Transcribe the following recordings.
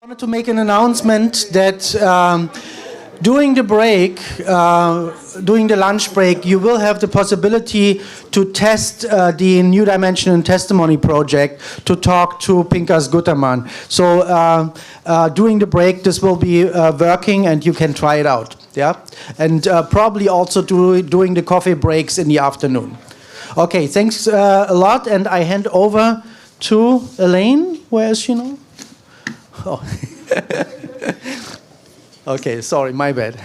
I wanted to make an announcement that during the break, during the lunch break, you will have the possibility to test the New Dimension and Testimony project to talk to Pinkas Gutterman. So during the break, this will be working and you can try it out. Yeah, and probably also during the coffee breaks in the afternoon. Okay, thanks a lot, and I hand over to Elaine. Where is she now? Oh. Okay, sorry, my bad.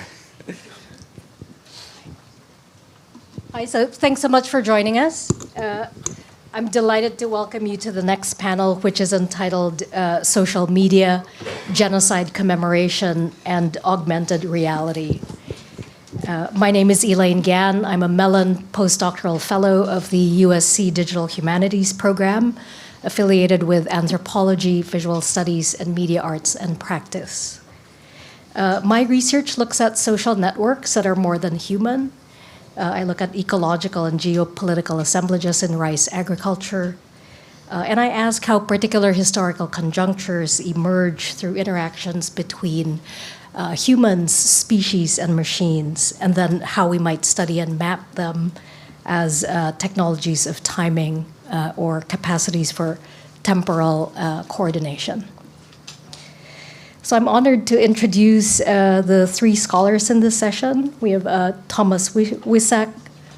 Hi, so thanks so much for joining us. I'm delighted to welcome you to the next panel, which is entitled Social Media, Genocide Commemoration, and Augmented Reality. My name is Elaine Gan. I'm a Mellon postdoctoral fellow of the USC Digital Humanities program, affiliated with Anthropology, Visual Studies, and Media Arts and Practice. My research looks at social networks that are more than human. I look at ecological and geopolitical assemblages in rice agriculture. And I ask how particular historical conjunctures emerge through interactions between humans, species, and machines, and then how we might study and map them as technologies of timing or capacities for temporal coordination. So I'm honored to introduce the three scholars in this session. We have Tomasz Łysak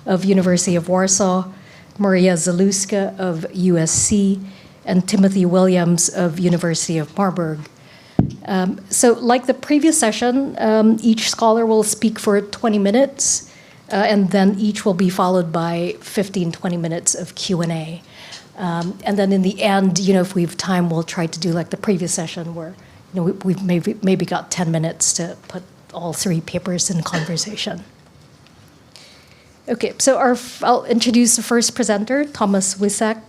of University of Warsaw, Maria Zalewska of USC, and Timothy Williams of University of Marburg. So like the previous session, each scholar will speak for 20 minutes, and then each will be followed by 15-20 minutes of Q&A. And then in the end, if we have time, we'll try to do like the previous session where we've maybe got 10 minutes to put all three papers in conversation. Okay, so I'll introduce the first presenter, Tomasz Łysak.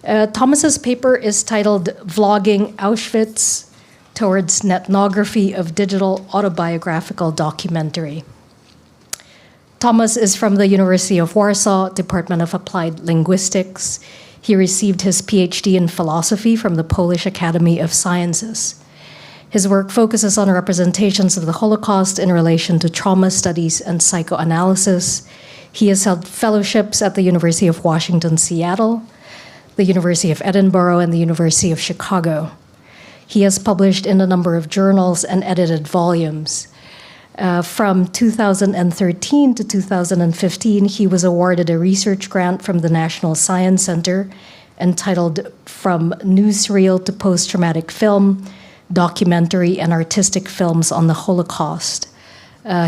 Tomasz's paper is titled Vlogging Auschwitz Towards Netnography of Digital Autobiographical Documentary. Tomasz is from the University of Warsaw, Department of Applied Linguistics. He received his PhD in philosophy from the Polish Academy of Sciences. His work focuses on representations of the Holocaust in relation to trauma studies and psychoanalysis. He has held fellowships at the University of Washington, Seattle, the University of Edinburgh, and the University of Chicago. He has published in a number of journals and edited volumes. From 2013 to 2015, he was awarded a research grant from the National Science Center entitled From Newsreel to Post-Traumatic Film, Documentary and Artistic Films on the Holocaust.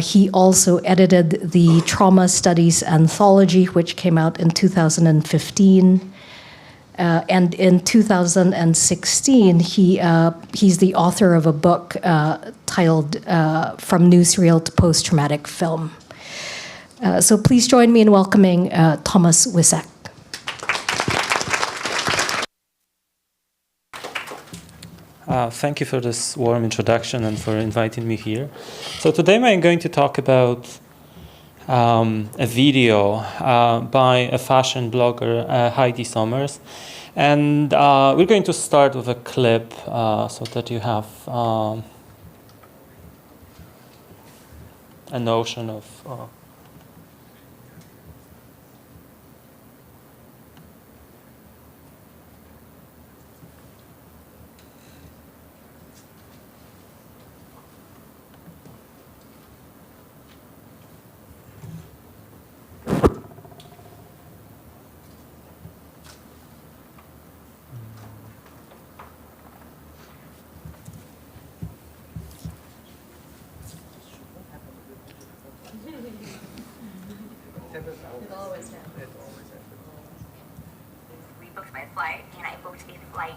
He also edited the Trauma Studies Anthology, which came out in 2015. And in 2016, he's the author of a book titled From Newsreel to Post-Traumatic Film. So please join me in welcoming Tomasz Łysak. Thank you for this warm introduction and for inviting me here. So today I'm going to talk about a video by a fashion blogger, Heidi Sommers. And we're going to start with a clip so that you have a notion of We booked my flight, and I booked a flight.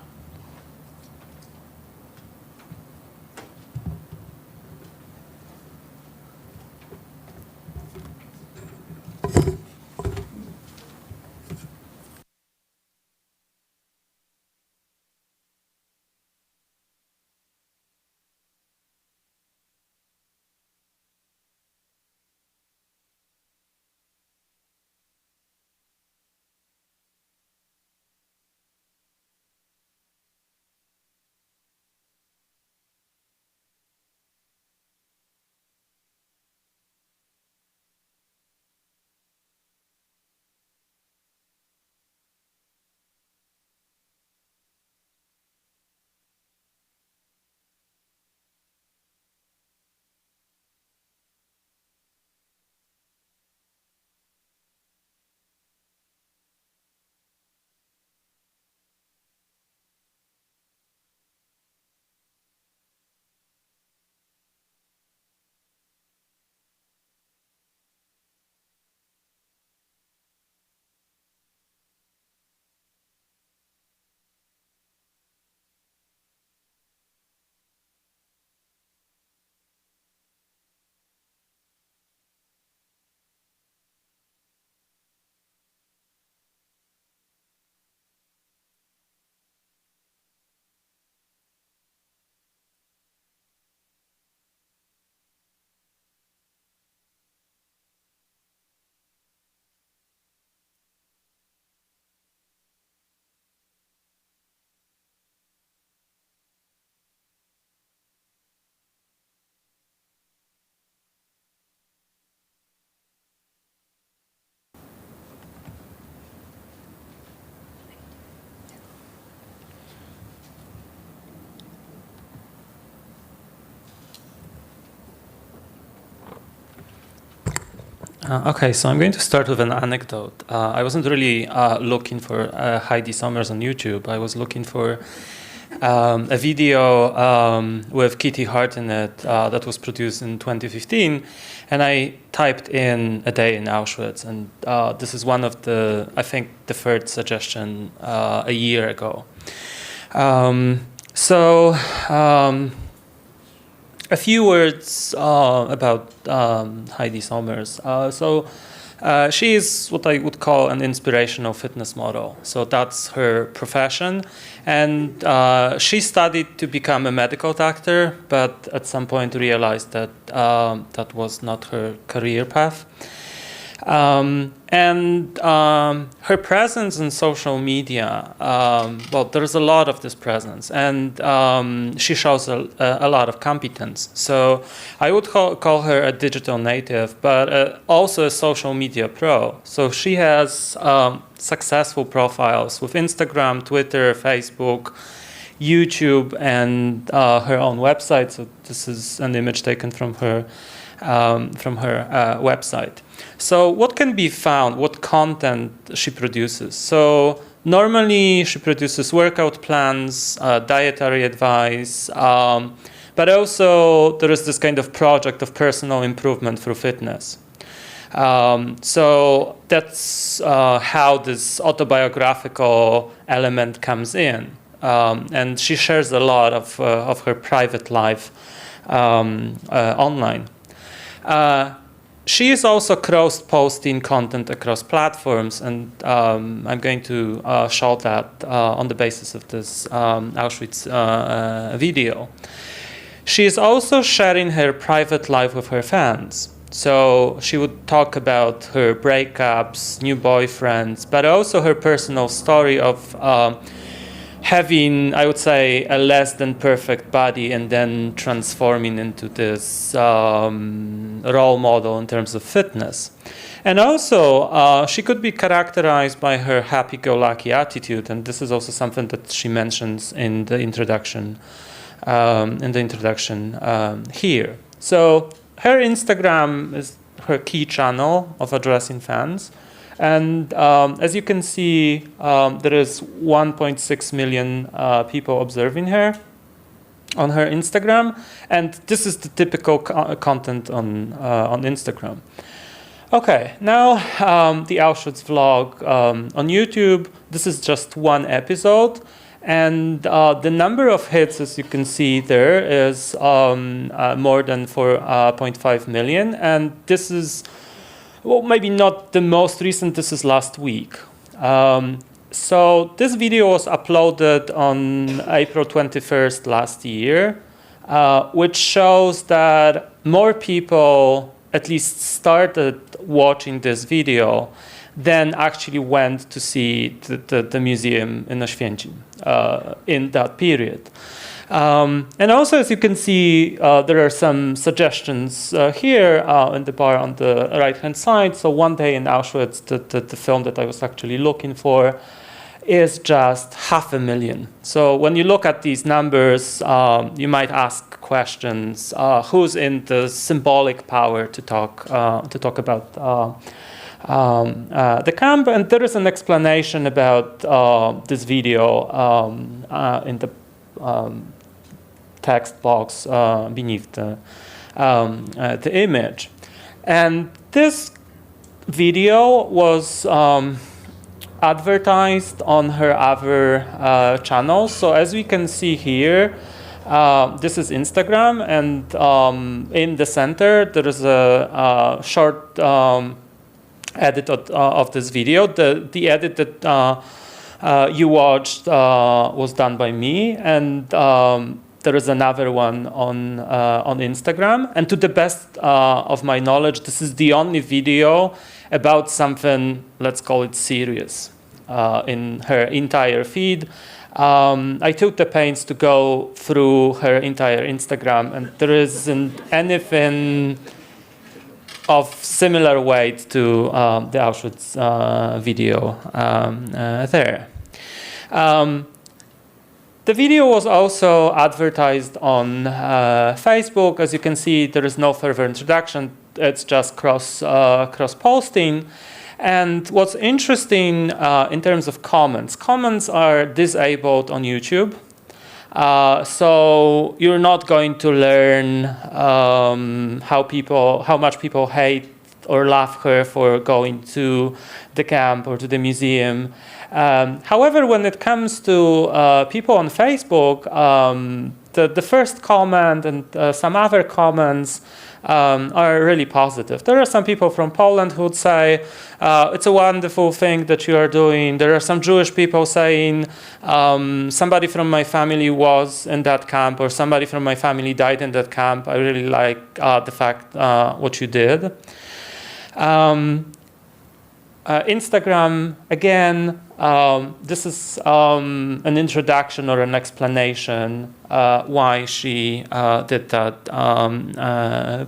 Okay, so I'm going to start with an anecdote. I wasn't really looking for Heidi Sommers on YouTube. I was looking for a video with Kitty Hart in it that was produced in 2015, and I typed in "a day in Auschwitz," and this is one of the, I think, the third suggestion a year ago. A few words about Heidi Sommers. She is what I would call an inspirational fitness model. So that's her profession. And she studied to become a medical doctor, but at some point realized that that was not her career path. Her presence in social media, well, there's a lot of this presence, and she shows a lot of competence. So I would call her a digital native, but also a social media pro. So she has successful profiles with Instagram, Twitter, Facebook, YouTube, and her own website. So this is an image taken from her website. So what can be found? What content she produces? So normally she produces workout plans, dietary advice, but also there is this kind of project of personal improvement through fitness. So that's how this autobiographical element comes in. And she shares a lot of her private life online. She is also cross-posting content across platforms, and I'm going to show that on the basis of this Auschwitz video. She is also sharing her private life with her fans. So she would talk about her breakups, new boyfriends, but also her personal story of having, I would say, a less than perfect body and then transforming into this role model in terms of fitness. And also, she could be characterized by her happy-go-lucky attitude, and this is also something that she mentions in the introduction. Here. So her Instagram is her key channel of addressing fans. And as you can see, there is 1.6 million people observing her on her Instagram, and this is the typical content on Instagram. Okay, now the Auschwitz vlog on YouTube. This is just one episode, and the number of hits, as you can see there, is more than 4.5 million, and this is, well, maybe not the most recent, this is last week. So this video was uploaded on April 21st last year, which shows that more people at least started watching this video than actually went to see the museum in Oświęcim in that period. And also, as you can see, there are some suggestions here in the bar on the right-hand side. So One Day in Auschwitz, the film that I was actually looking for, is just 500,000. So when you look at these numbers, you might ask questions: who's in the symbolic power to talk about the camp? And there is an explanation about this video in the text box beneath the image. And this video was advertised on her other channels. So as we can see here, this is Instagram, and in the center there is a short edit of this video. The edit that you watched was done by me, and there is another one on Instagram. And to the best of my knowledge, this is the only video about something, let's call it serious, in her entire feed. I took the pains to go through her entire Instagram, and there isn't anything of similar weight to the Auschwitz video there. The video was also advertised on Facebook. As you can see, there is no further introduction. It's just cross-posting. And what's interesting in terms of comments are disabled on YouTube. So you're not going to learn how much people hate or love her for going to the camp or to the museum. However, when it comes to people on Facebook, the first comment and some other comments are really positive. There are some people from Poland who would say, it's a wonderful thing that you are doing. There are some Jewish people saying, somebody from my family was in that camp, or somebody from my family died in that camp. I really like the fact what you did. Instagram, again, this is an introduction or an explanation why she did that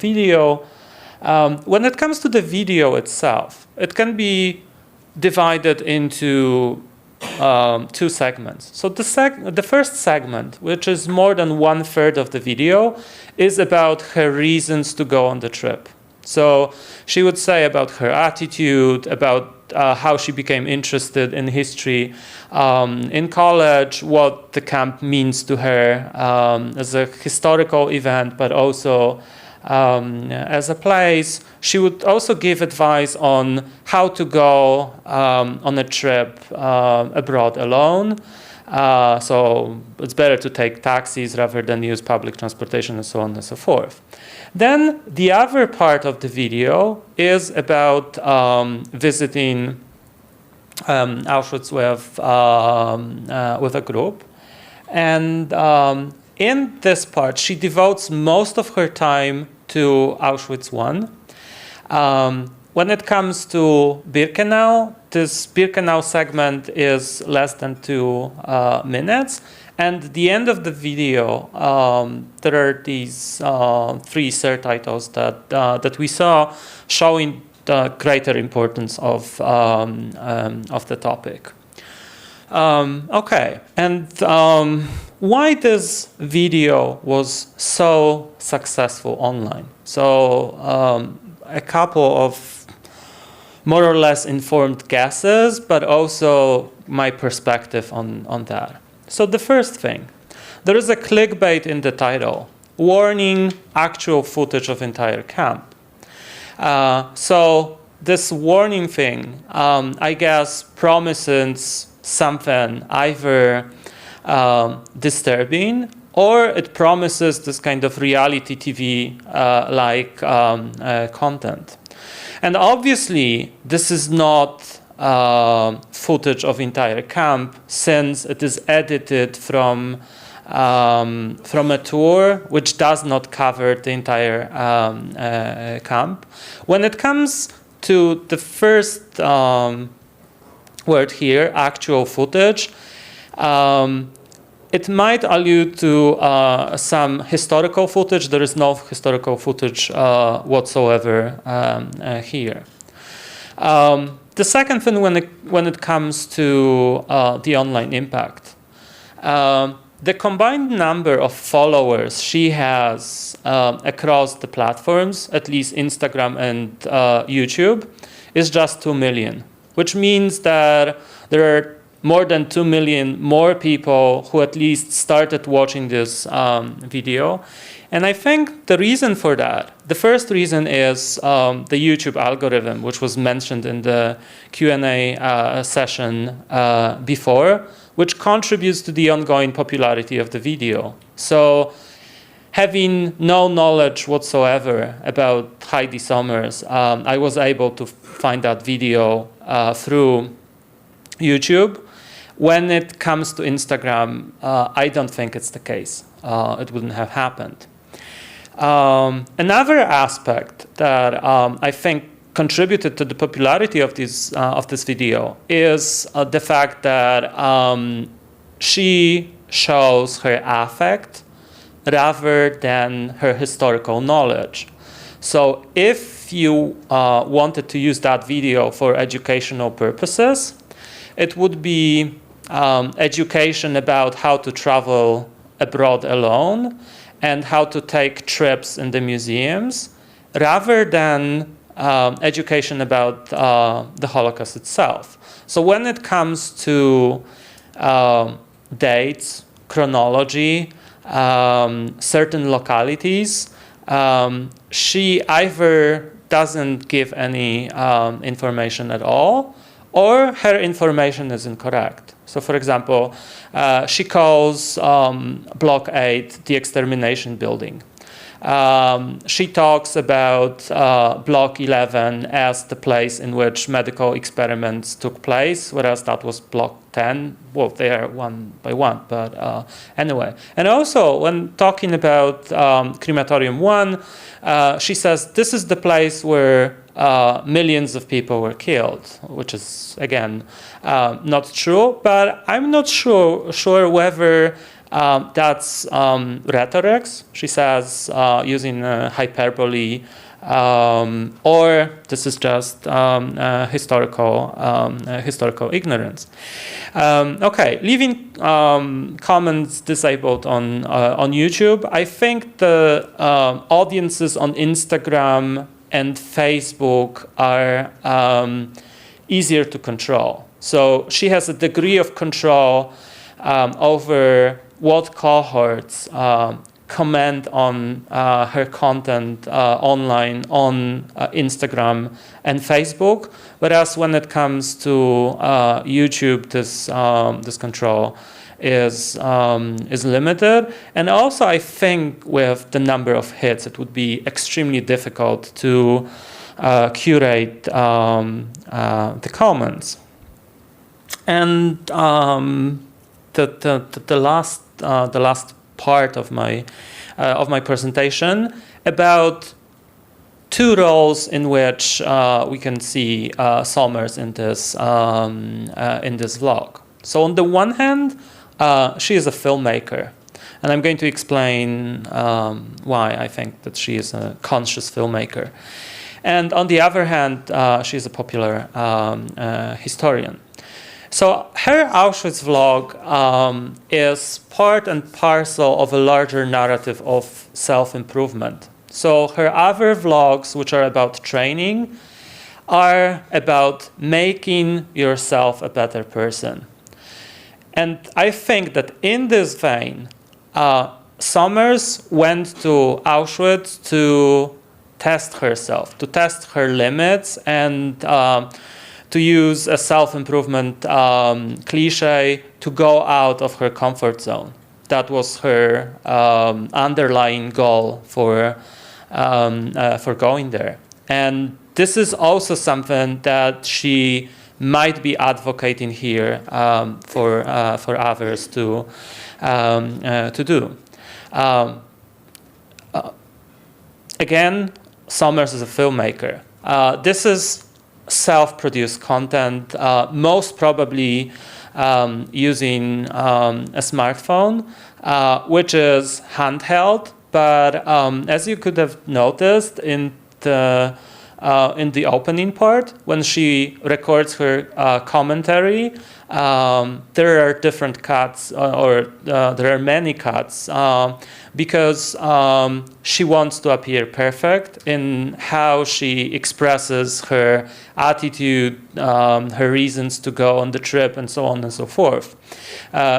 video. When it comes to the video itself, it can be divided into two segments. So the first segment, which is more than 1/3 of the video, is about her reasons to go on the trip. So she would say about her attitude, about how she became interested in history in college, what the camp means to her as a historical event, but also as a place. She would also give advice on how to go on a trip abroad alone. So it's better to take taxis rather than use public transportation and so on and so forth. Then the other part of the video is about visiting Auschwitz with a group. And in this part, she devotes most of her time to Auschwitz I. When it comes to Birkenau, this Birkenau segment is less than 2 minutes. And at the end of the video, there are these 3 subtitles that we saw showing the greater importance of the topic. Okay, and why this video was so successful online? So a couple of more or less informed guesses, but also my perspective on that. So the first thing, there is a clickbait in the title, warning actual footage of entire camp. So this warning thing, I guess, promises something either disturbing, or it promises this kind of reality TV like content. And obviously, this is not footage of entire camp, since it is edited from a tour which does not cover the entire camp. When it comes to the first word here, actual footage, it might allude to some historical footage. There is no historical footage whatsoever here. The second thing, when it comes to the online impact, the combined number of followers she has across the platforms, at least Instagram and YouTube, is just 2 million, which means that there are more than 2 million more people who at least started watching this video. And I think the reason for that, the first reason is the YouTube algorithm, which was mentioned in the Q&A session before, which contributes to the ongoing popularity of the video. So having no knowledge whatsoever about Heidi Sommers, I was able to find that video through YouTube. When it comes to Instagram, I don't think it's the case. It wouldn't have happened. Another aspect that I think contributed to the popularity of this video is the fact that she shows her affect rather than her historical knowledge. So if you wanted to use that video for educational purposes, it would be education about how to travel abroad alone and how to take trips in the museums, rather than education about the Holocaust itself. So when it comes to dates, chronology, certain localities, she either doesn't give any information at all, or her information is incorrect. So, for example, she calls Block 8 the extermination building. She talks about Block 11 as the place in which medical experiments took place, whereas that was Block 10. Well, they are one by one, but anyway. And also, when talking about Crematorium 1, she says this is the place where millions of people were killed, which is, again, not true. But I'm not sure whether that's rhetoric, she says, using hyperbole, or this is just historical ignorance. Okay, leaving comments disabled on YouTube, I think the audiences on Instagram and Facebook are easier to control. So she has a degree of control over what cohorts comment on her content online on Instagram and Facebook, whereas when it comes to YouTube, this control is limited. And also, I think with the number of hits, it would be extremely difficult to curate the comments. And the last part of my presentation about two roles in which we can see Somers in this vlog. So on the one hand, she is a filmmaker, and I'm going to explain why I think that she is a conscious filmmaker. And on the other hand, she is a popular historian. So her Auschwitz vlog is part and parcel of a larger narrative of self-improvement. So her other vlogs, which are about training, are about making yourself a better person. And I think that in this vein, Somers went to Auschwitz to test herself, to test her limits, and to use a self-improvement cliche, to go out of her comfort zone. That was her underlying goal for going there. And this is also something that she might be advocating here for others to do. Again, Somers is a filmmaker. This is self-produced content, most probably using a smartphone, which is handheld. But as you could have noticed in the opening part, when she records her commentary, there are different cuts, or there are many cuts, because she wants to appear perfect in how she expresses her attitude, her reasons to go on the trip, and so on and so forth.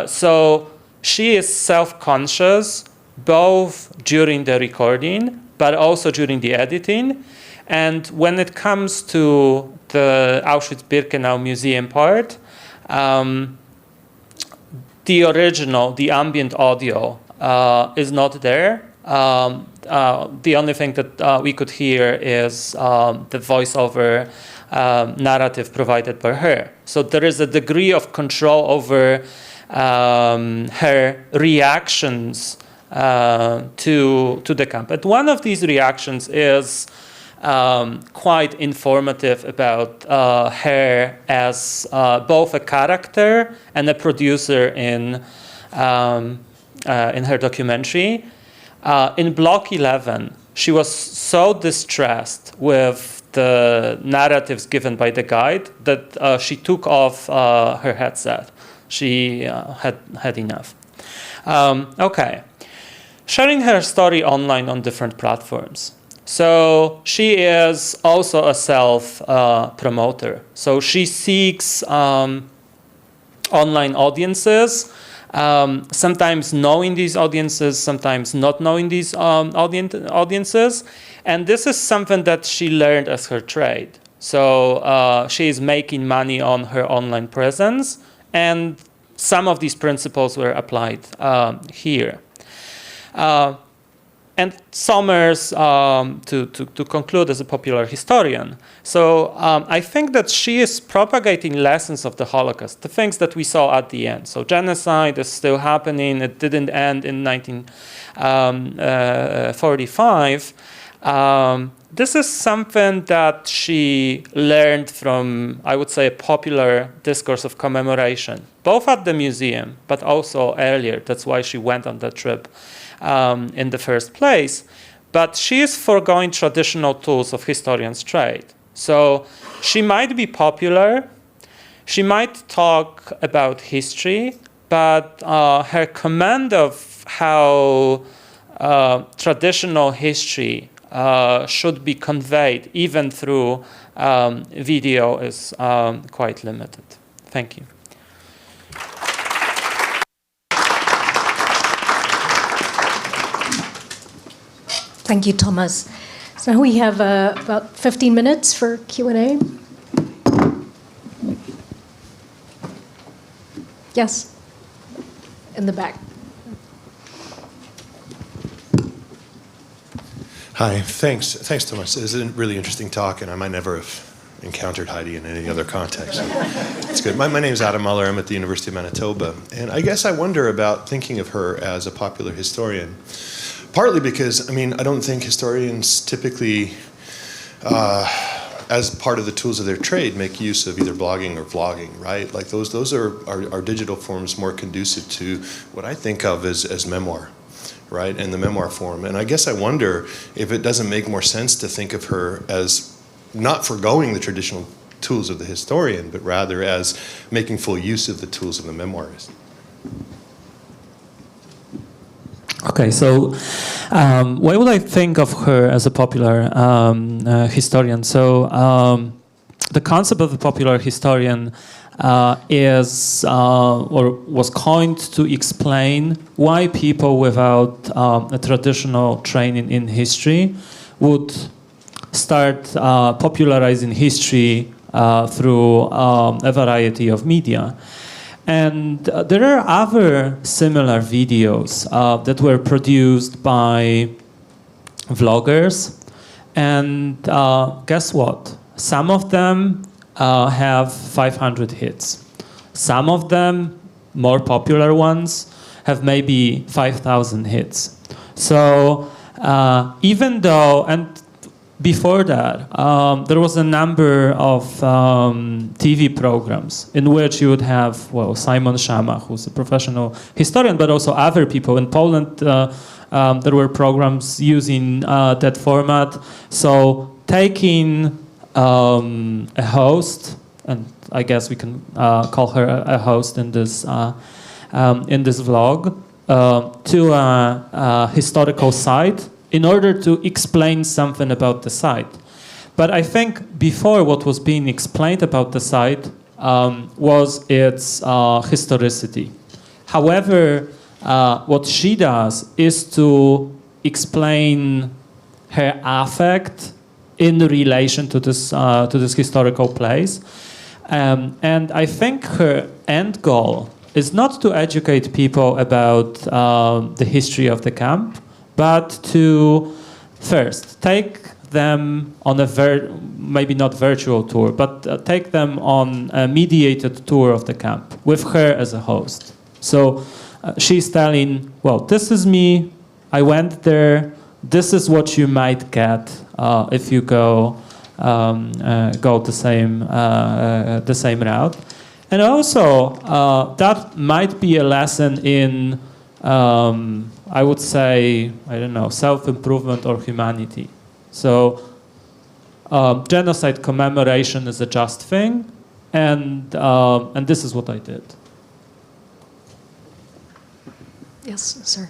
So she is self-conscious both during the recording, but also during the editing. And when it comes to the Auschwitz-Birkenau museum part, the original, the ambient audio is not there. The only thing that we could hear is the voiceover narrative provided by her. So there is a degree of control over her reactions to the camp. And one of these reactions is quite informative about her as both a character and a producer in her documentary. In Block 11, she was so distressed with the narratives given by the guide that she took off her headset. She had enough. Okay. Sharing her story online on different platforms. So she is also a self-promoter. So she seeks online audiences, sometimes knowing these audiences, sometimes not knowing these audiences. And this is something that she learned as her trade. So she is making money on her online presence, and some of these principles were applied here. And Somers, to conclude, as a popular historian. So I think that she is propagating lessons of the Holocaust, the things that we saw at the end. So genocide is still happening. It didn't end in 1945. This is something that she learned from, I would say, a popular discourse of commemoration, both at the museum, but also earlier. That's why she went on that trip in the first place. But she is foregoing traditional tools of historians' trade. So she might be popular, she might talk about history, but her command of how traditional history should be conveyed, even through video, is quite limited. Thank you. Thank you, Tomasz. So we have about 15 minutes for Q&A. Yes, in the back. Hi, thanks, Tomasz. It was a really interesting talk, and I might never have encountered Heidi in any other context. It's good. My name is Adam Muller. I'm at the University of Manitoba, and I guess I wonder about thinking of her as a popular historian. Partly because, I mean, I don't think historians typically, as part of the tools of their trade, make use of either blogging or vlogging, right? Like those are digital forms more conducive to what I think of as memoir, right? And the memoir form. And I guess I wonder if it doesn't make more sense to think of her as not foregoing the traditional tools of the historian, but rather as making full use of the tools of the memoirist. Okay, so why would I think of her as a popular historian? So the concept of the popular historian is or was coined to explain why people without a traditional training in history would start popularizing history through a variety of media. And there are other similar videos that were produced by vloggers. And guess what? Some of them have 500 hits. Some of them, more popular ones, have maybe 5,000 hits. So even though, and before that, there was a number of TV programs in which you would have, well, Simon Szama, who's a professional historian, but also other people. In Poland, there were programs using that format. So taking a host, and I guess we can call her a host in this vlog, to a historical site, in order to explain something about the site. But I think before, what was being explained about the site was its historicity. However, what she does is to explain her affect in relation to this historical place. And I think her end goal is not to educate people about the history of the camp, but to first take them on a maybe not virtual tour, but take them on a mediated tour of the camp with her as a host. So she's telling, well, this is me, I went there, this is what you might get if you go the same route. And also, that might be a lesson in I would say, I don't know, self-improvement or humanity. So genocide commemoration is a just thing, and this is what I did. Yes, sir.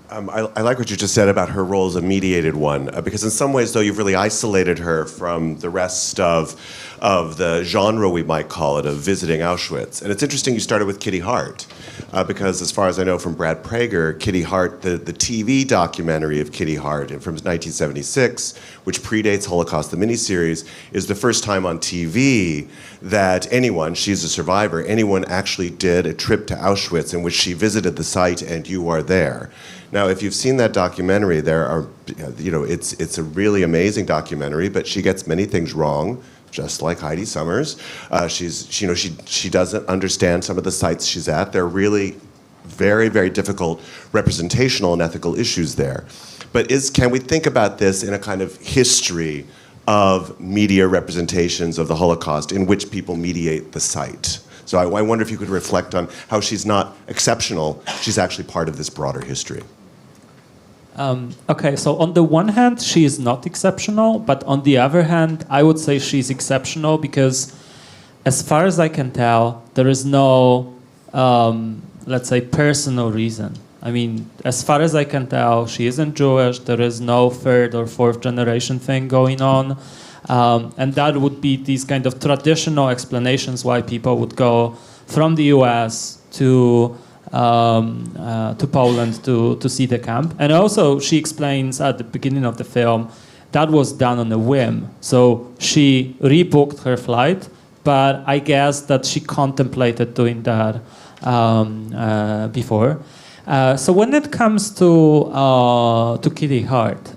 I like what you just said about her role as a mediated one, because in some ways, though, you've really isolated her from the rest of the genre, we might call it, of visiting Auschwitz. And it's interesting you started with Kitty Hart, because as far as I know from Brad Prager, Kitty Hart, the TV documentary of Kitty Hart from 1976, which predates Holocaust, the miniseries, is the first time on TV that anyone, she's a survivor, anyone actually did a trip to Auschwitz in which she visited the site and you are there. Now, if you've seen that documentary, there are, it's a really amazing documentary, but she gets many things wrong, just like Heidi Summers. She doesn't understand some of the sites she's at. They're really very, very difficult representational and ethical issues there. But can we think about this in a kind of history of media representations of the Holocaust in which people mediate the site? So I wonder if you could reflect on how she's not exceptional, she's actually part of this broader history. Okay, so on the one hand, she is not exceptional, but on the other hand, I would say she's exceptional because, as far as I can tell, there is no, let's say, personal reason. I mean, as far as I can tell, she isn't Jewish, there is no third or fourth generation thing going on. And that would be these kind of traditional explanations why people would go from the US to Poland to see the camp. And also, she explains at the beginning of the film that was done on a whim. So she rebooked her flight, but I guess that she contemplated doing that before. So when it comes to Kitty Hart,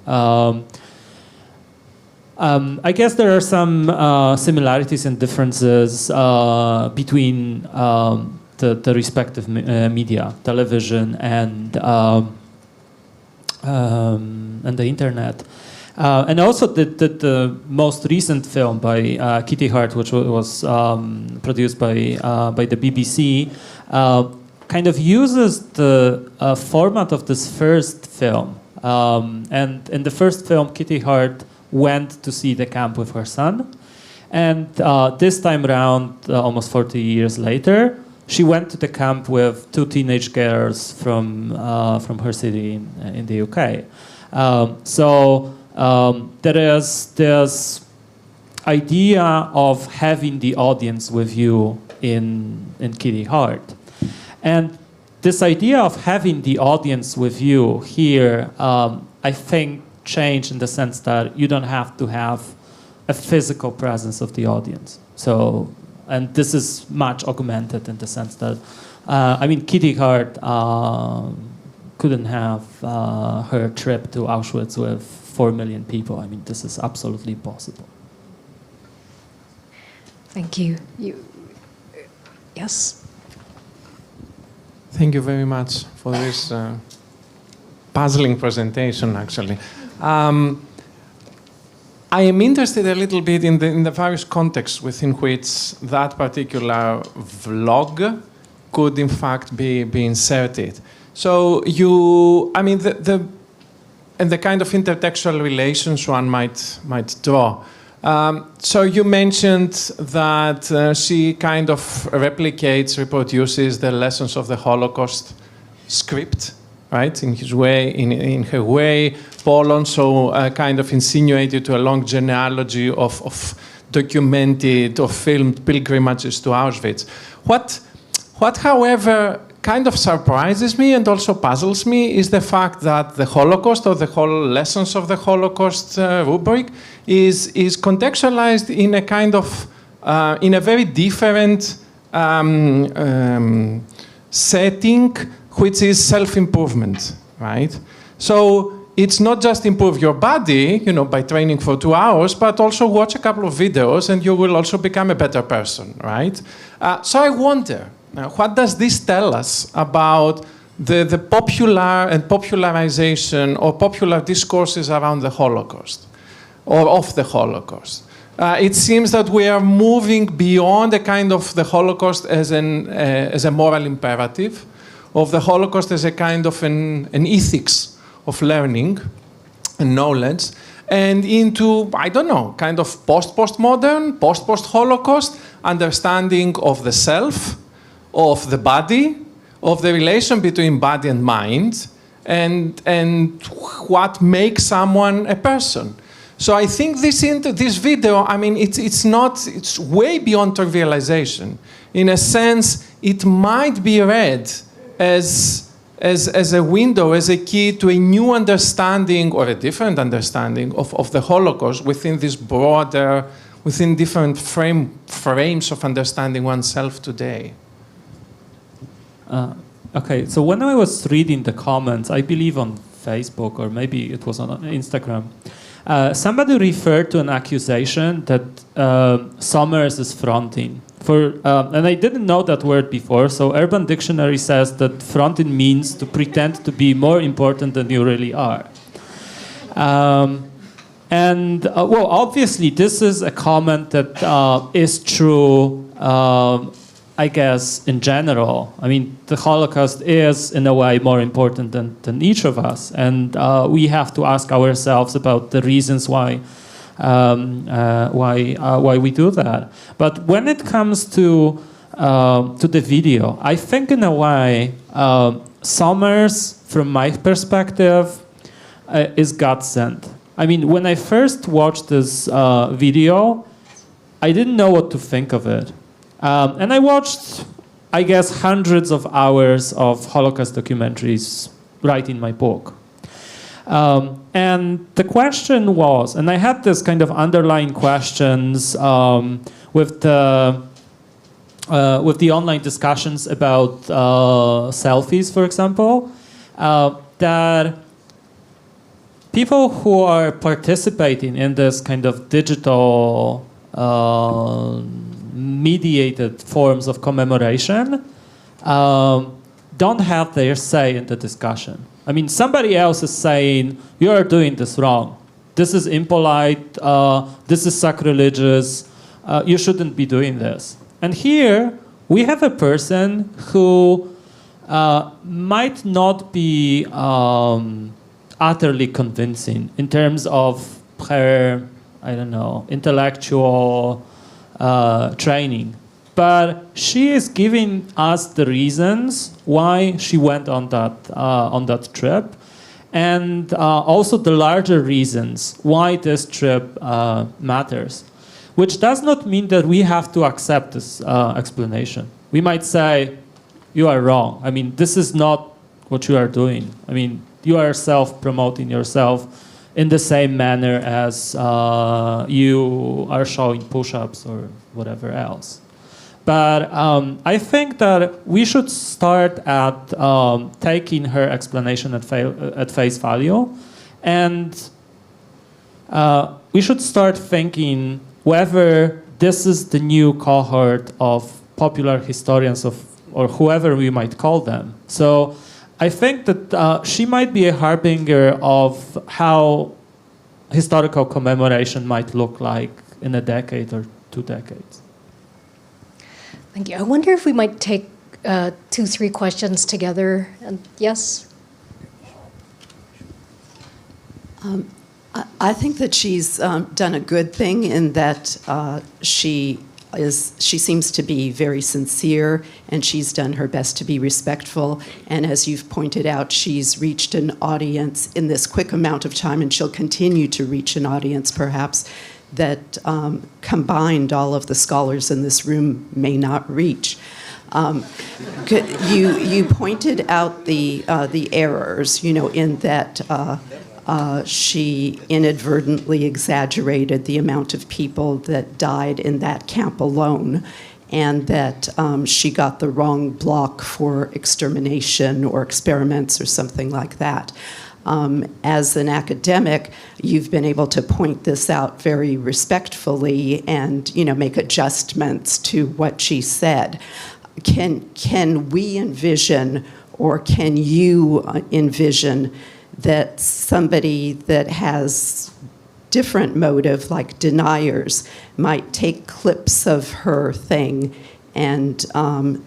I guess there are some similarities and differences between the respective media, television and the internet, and also the most recent film by Kitty Hart, which was produced by the BBC, kind of uses the format of this first film. And in the first film, Kitty Hart went to see the camp with her son, and this time around, almost 40 years later, she went to the camp with two teenage girls from her city in the UK. So there is this idea of having the audience with you in Kitty Hart, and this idea of having the audience with you here, I think, changed in the sense that you don't have to have a physical presence of the audience. So, and this is much augmented in the sense that, I mean, Kitty Hart couldn't have her trip to Auschwitz with 4 million people. I mean, this is absolutely impossible. Thank you. Yes? Thank you very much for this puzzling presentation, actually. I am interested a little bit in the various contexts within which that particular vlog could, in fact, be inserted. So and the kind of intertextual relations one might draw. So you mentioned that she kind of reproduces the lessons of the Holocaust script, right? In her way, Paul also kind of insinuated to a long genealogy of documented or filmed pilgrimages to Auschwitz. What, however, kind of surprises me and also puzzles me is the fact that the Holocaust, or the whole lessons of the Holocaust rubric, is contextualized in a kind of in a very different setting, which is self-improvement, right? So it's not just improve your body, by training for 2 hours, but also watch a couple of videos and you will also become a better person, right? So I wonder, what does this tell us about the popular and popularization or popular discourses around the Holocaust or of the Holocaust? It seems that we are moving beyond the kind of the Holocaust as a moral imperative, of the Holocaust as a kind of an ethics of learning and knowledge, and into, I don't know, kind of post-postmodern, post-Holocaust understanding of the self, of the body, of the relation between body and mind, and what makes someone a person. So I think this video, I mean, it's way beyond trivialization. In a sense, it might be read as a window, as a key to a new understanding or a different understanding of the Holocaust within this broader, within different frames of understanding oneself today. Okay, so when I was reading the comments, I believe on Facebook or maybe it was on Instagram, somebody referred to an accusation that Summers is fronting. And I didn't know that word before, so Urban Dictionary says that fronting means to pretend to be more important than you really are. Well, obviously, this is a comment that is true, I guess, in general. I mean, the Holocaust is, in a way, more important than each of us. And we have to ask ourselves about the reasons why we do that. But when it comes to the video, I think, in a way, Summers, from my perspective, is God sent. I mean, when I first watched this video, I didn't know what to think of it. And I watched, I guess, hundreds of hours of Holocaust documentaries writing my book. And the question was, and I had this kind of underlying questions with the online discussions about selfies, for example, that people who are participating in this kind of digital mediated forms of commemoration don't have their say in the discussion. I mean, somebody else is saying, you are doing this wrong. This is impolite. This is sacrilegious. You shouldn't be doing this. And here, we have a person who might not be utterly convincing in terms of her, I don't know, intellectual training. But she is giving us the reasons why she went on that trip, and also the larger reasons why this trip matters. Which does not mean that we have to accept this explanation. We might say, you are wrong. I mean, this is not what you are doing. I mean, you are self-promoting yourself in the same manner as you are showing push-ups or whatever else. But I think that we should start at taking her explanation at face value, and we should start thinking whether this is the new cohort of popular historians or whoever we might call them. So I think that she might be a harbinger of how historical commemoration might look like in a decade or 2 decades. Thank you. I wonder if we might take 2-3 questions together. And yes? I think that she's done a good thing in that she seems to be very sincere, and she's done her best to be respectful. And as you've pointed out, she's reached an audience in this quick amount of time, and she'll continue to reach an audience perhaps that combined all of the scholars in this room may not reach. You pointed out the errors, in that she inadvertently exaggerated the amount of people that died in that camp alone, and that she got the wrong block for extermination or experiments or something like that. As an academic, you've been able to point this out very respectfully and, make adjustments to what she said. Can we envision, or can you envision, that somebody that has different motive, like deniers, might take clips of her thing and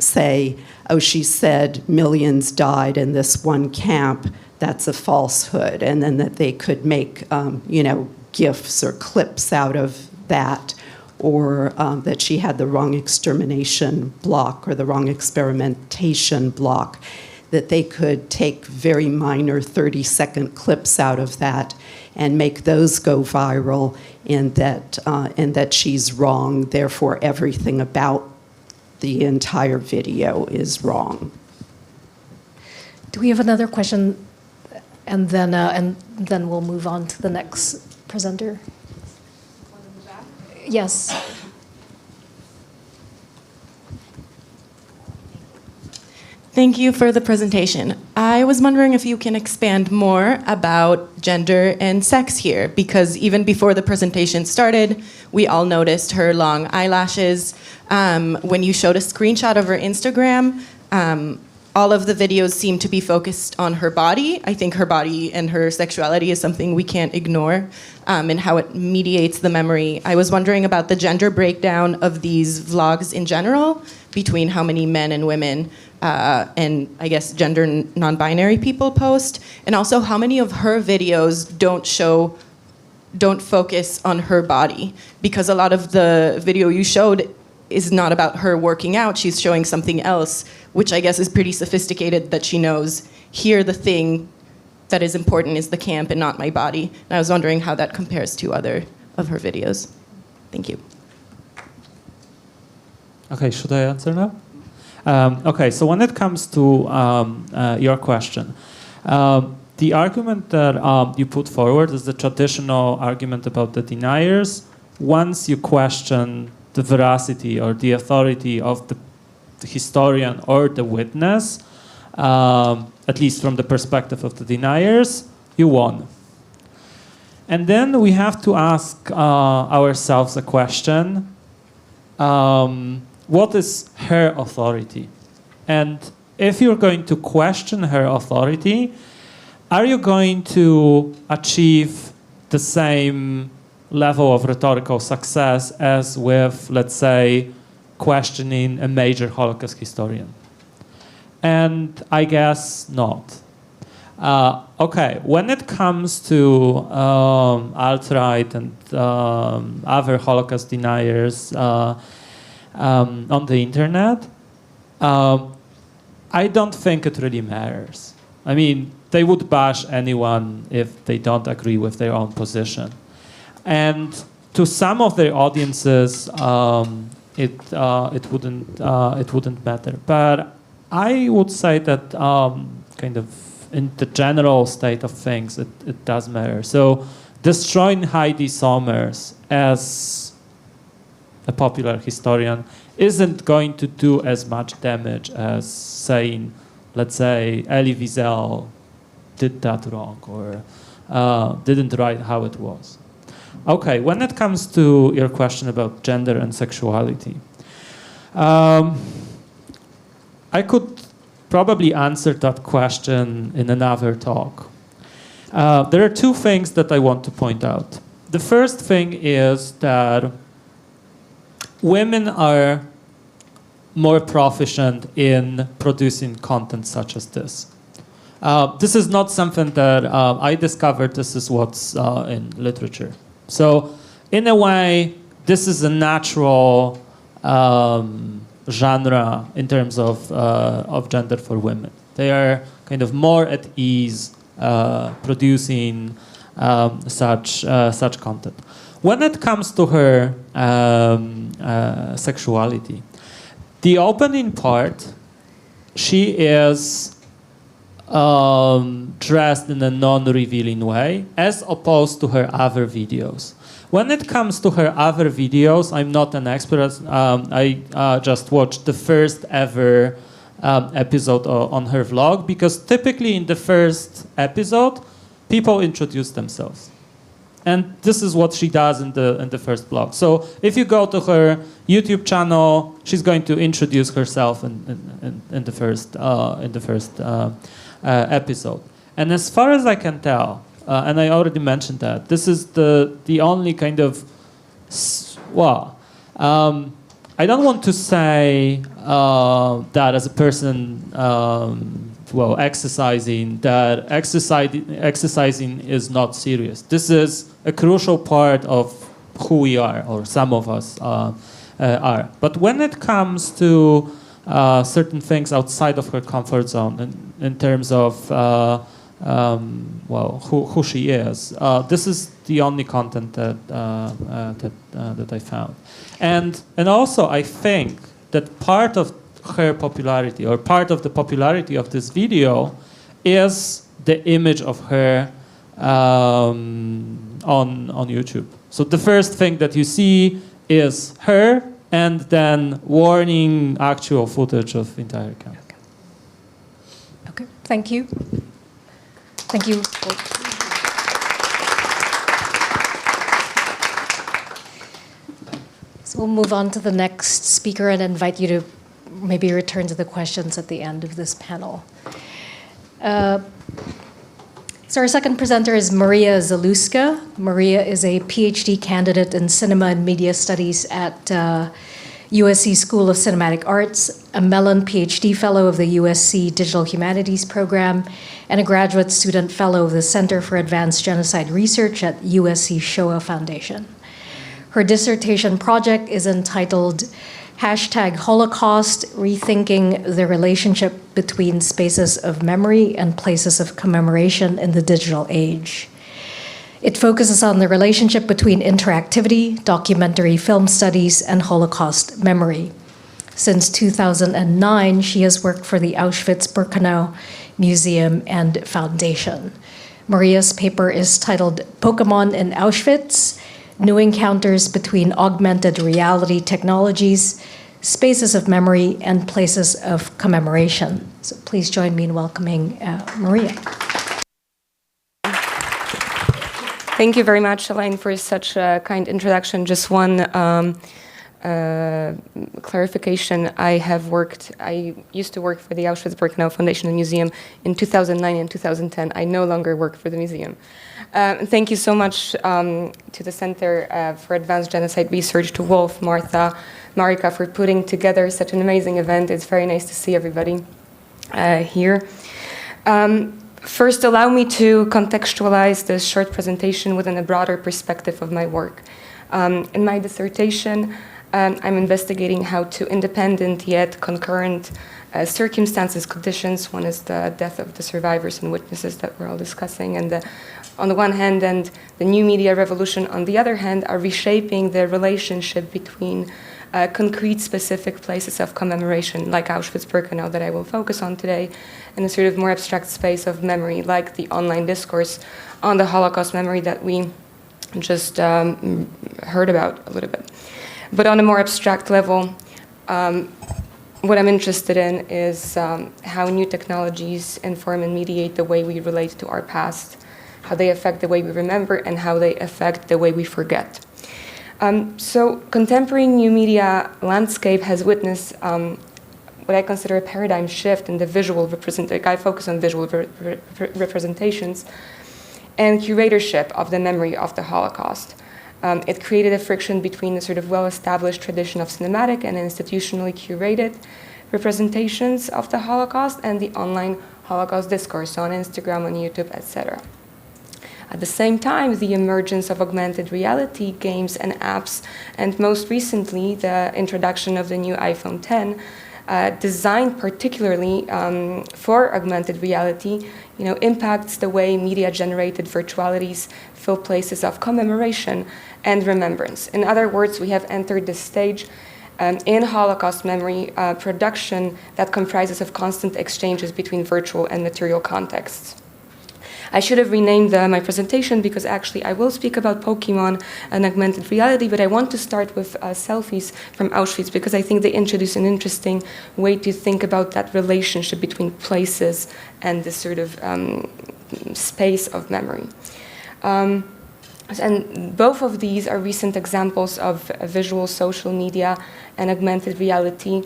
say, oh, she said millions died in this one camp, that's a falsehood, and then that they could make, GIFs or clips out of that? or that she had the wrong extermination block or the wrong experimentation block, that they could take very minor 30-second clips out of that and make those go viral, and that she's wrong, therefore everything about the entire video is wrong. Do we have another question? And then we'll move on to the next presenter. One in the back? Yes. Thank you for the presentation. I was wondering if you can expand more about gender and sex here, because even before the presentation started, we all noticed her long eyelashes. When you showed a screenshot of her Instagram, all of the videos seem to be focused on her body. I think her body and her sexuality is something we can't ignore, and how it mediates the memory. I was wondering about the gender breakdown of these vlogs in general, between how many men and women and I guess gender non-binary people post, and also how many of her videos don't focus on her body, because a lot of the video you showed is not about her working out. She's showing something else, which I guess is pretty sophisticated, that she knows here the thing that is important is the camp and not my body. And I was wondering how that compares to other of her videos. Thank you. Okay, should I answer now? Okay, so when it comes to your question, the argument that you put forward is the traditional argument about the deniers. Once you question the veracity or the authority of the historian or the witness, at least from the perspective of the deniers, you won. And then we have to ask ourselves a question. What is her authority? And if you're going to question her authority, are you going to achieve the same level of rhetorical success as with, let's say, questioning a major Holocaust historian? And I guess not. Okay, when it comes to alt-right and other Holocaust deniers on the internet, I don't think it really matters. I mean, they would bash anyone if they don't agree with their own position. And to some of their audiences, it wouldn't matter. But I would say that kind of in the general state of things, it does matter. So destroying Heidi Sommers as a popular historian isn't going to do as much damage as saying, let's say, Elie Wiesel did that wrong or didn't write how it was. Okay, when it comes to your question about gender and sexuality, I could probably answer that question in another talk. There are two things that I want to point out. The first thing is that women are more proficient in producing content such as this. This is not something that I discovered. This is what's in literature. So in a way, this is a natural genre in terms of gender for women. They are kind of more at ease producing such content. When it comes to her sexuality, the opening part, she is dressed in a non-revealing way, as opposed to her other videos. When it comes to her other videos, I'm not an expert. I just watched the first ever episode on her vlog, because typically in the first episode, people introduce themselves. And this is what she does in the first vlog. So if you go to her YouTube channel, she's going to introduce herself in the first episode. And as far as I can tell, and I already mentioned that, this is the only kind of, I don't want to say that as a person, exercising exercising is not serious. This is a crucial part of who we are, or some of us are. But when it comes to certain things outside of her comfort zone, in terms of who she is, this is the only content that I found, and also I think that part of her popularity, or part of the popularity of this video, is the image of her on YouTube. So the first thing that you see is her, and then warning actual footage of entire camp. Okay, thank you. Thank you. So we'll move on to the next speaker and invite you to maybe return to the questions at the end of this panel. So our second presenter is Maria Zalewska. Maria is a PhD candidate in Cinema and Media Studies at USC School of Cinematic Arts, a Mellon PhD Fellow of the USC Digital Humanities Program, and a Graduate Student Fellow of the Center for Advanced Genocide Research at USC Shoah Foundation. Her dissertation project is entitled #Holocaust, Rethinking the Relationship Between Spaces of Memory and Places of Commemoration in the Digital Age. It focuses on the relationship between interactivity, documentary film studies, and Holocaust memory. Since 2009, she has worked for the Auschwitz-Birkenau Museum and Foundation. Maria's paper is titled Pokémon in Auschwitz, New Encounters Between Augmented Reality Technologies, Spaces of Memory, and Places of Commemoration. So please join me in welcoming Maria. Thank you very much, Elaine, for such a kind introduction. Just one clarification. I used to work for the Auschwitz-Birkenau Foundation and Museum in 2009 and 2010. I no longer work for the museum. Thank you so much to the Center for Advanced Genocide Research, to Wolf, Martha, Marika, for putting together such an amazing event. It's very nice to see everybody here. First, allow me to contextualize this short presentation within a broader perspective of my work. In my dissertation, I'm investigating how two independent yet concurrent circumstances, conditions. One is the death of the survivors and witnesses that we're all discussing, and on the one hand, and the new media revolution on the other hand, are reshaping the relationship between concrete specific places of commemoration, like Auschwitz-Birkenau, that I will focus on today, and a sort of more abstract space of memory, like the online discourse on the Holocaust memory that we just heard about a little bit. But on a more abstract level, what I'm interested in is how new technologies inform and mediate the way we relate to our past, how they affect the way we remember, and how they affect the way we forget. So contemporary new media landscape has witnessed what I consider a paradigm shift in the visual representation. I focus on visual representations and curatorship of the memory of the Holocaust. It created a friction between the sort of well-established tradition of cinematic and institutionally curated representations of the Holocaust and the online Holocaust discourse on Instagram, on YouTube, etc. At the same time, the emergence of augmented reality games and apps, and most recently, the introduction of the new iPhone X, designed particularly for augmented reality, impacts the way media-generated virtualities fill places of commemoration and remembrance. In other words, we have entered this stage in Holocaust memory production that comprises of constant exchanges between virtual and material contexts. I should have renamed my presentation because actually I will speak about Pokémon and augmented reality, but I want to start with selfies from Auschwitz because I think they introduce an interesting way to think about that relationship between places and this sort of space of memory. And both of these are recent examples of visual social media and augmented reality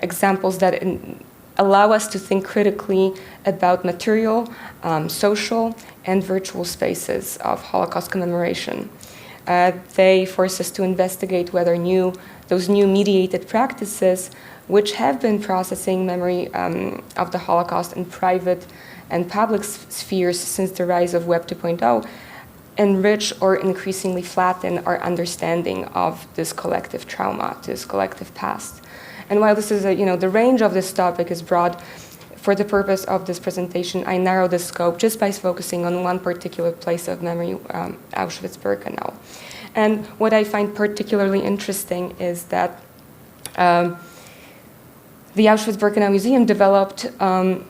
examples that allow us to think critically about material, social, and virtual spaces of Holocaust commemoration. They force us to investigate whether those new mediated practices, which have been processing memory of the Holocaust in private and public spheres since the rise of Web 2.0, enrich or increasingly flatten our understanding of this collective trauma, this collective past. And while this is the range of this topic is broad, for the purpose of this presentation, I narrow the scope just by focusing on one particular place of memory, Auschwitz-Birkenau. And what I find particularly interesting is that the Auschwitz-Birkenau Museum developed, I'm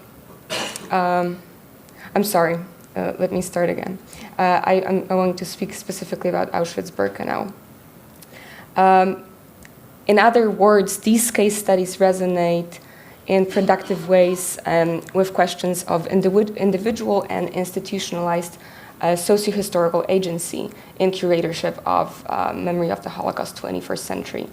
sorry, let me start again. I'm going to speak specifically about Auschwitz-Birkenau. In other words, these case studies resonate in productive ways with questions of individual and institutionalized socio-historical agency in curatorship of memory of the Holocaust 21st century.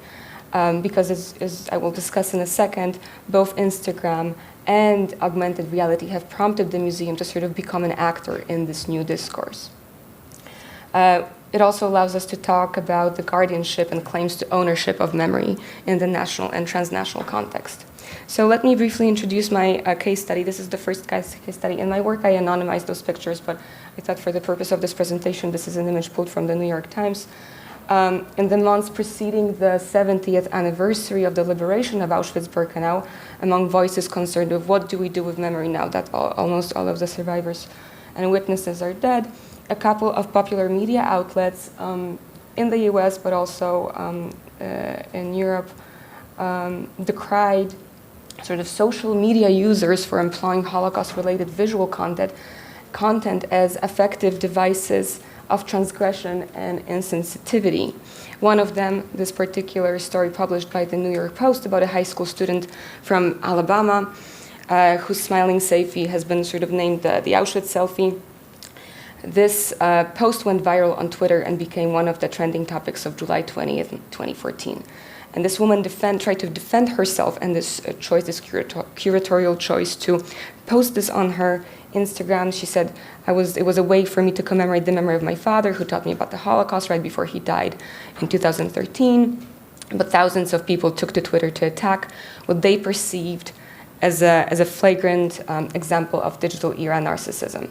Because as I will discuss in a second, both Instagram and augmented reality have prompted the museum to sort of become an actor in this new discourse. It also allows us to talk about the guardianship and claims to ownership of memory in the national and transnational context. So let me briefly introduce my case study. This is the first case study. In my work, I anonymized those pictures, but I thought for the purpose of this presentation, this is an image pulled from the New York Times. In the months preceding the 70th anniversary of the liberation of Auschwitz-Birkenau, among voices concerned with what do we do with memory now that almost all of the survivors and witnesses are dead, a couple of popular media outlets in the US, but also in Europe, decried sort of social media users for employing Holocaust-related visual content as effective devices of transgression and insensitivity. One of them, this particular story published by the New York Post about a high school student from Alabama whose smiling selfie has been sort of named the Auschwitz selfie. This post went viral on Twitter and became one of the trending topics of July 20th, 2014. And this woman tried to defend herself and this choice, this curatorial choice to post this on her Instagram. She said, it was a way for me to commemorate the memory of my father who taught me about the Holocaust right before he died in 2013. But thousands of people took to Twitter to attack what they perceived as a flagrant example of digital era narcissism.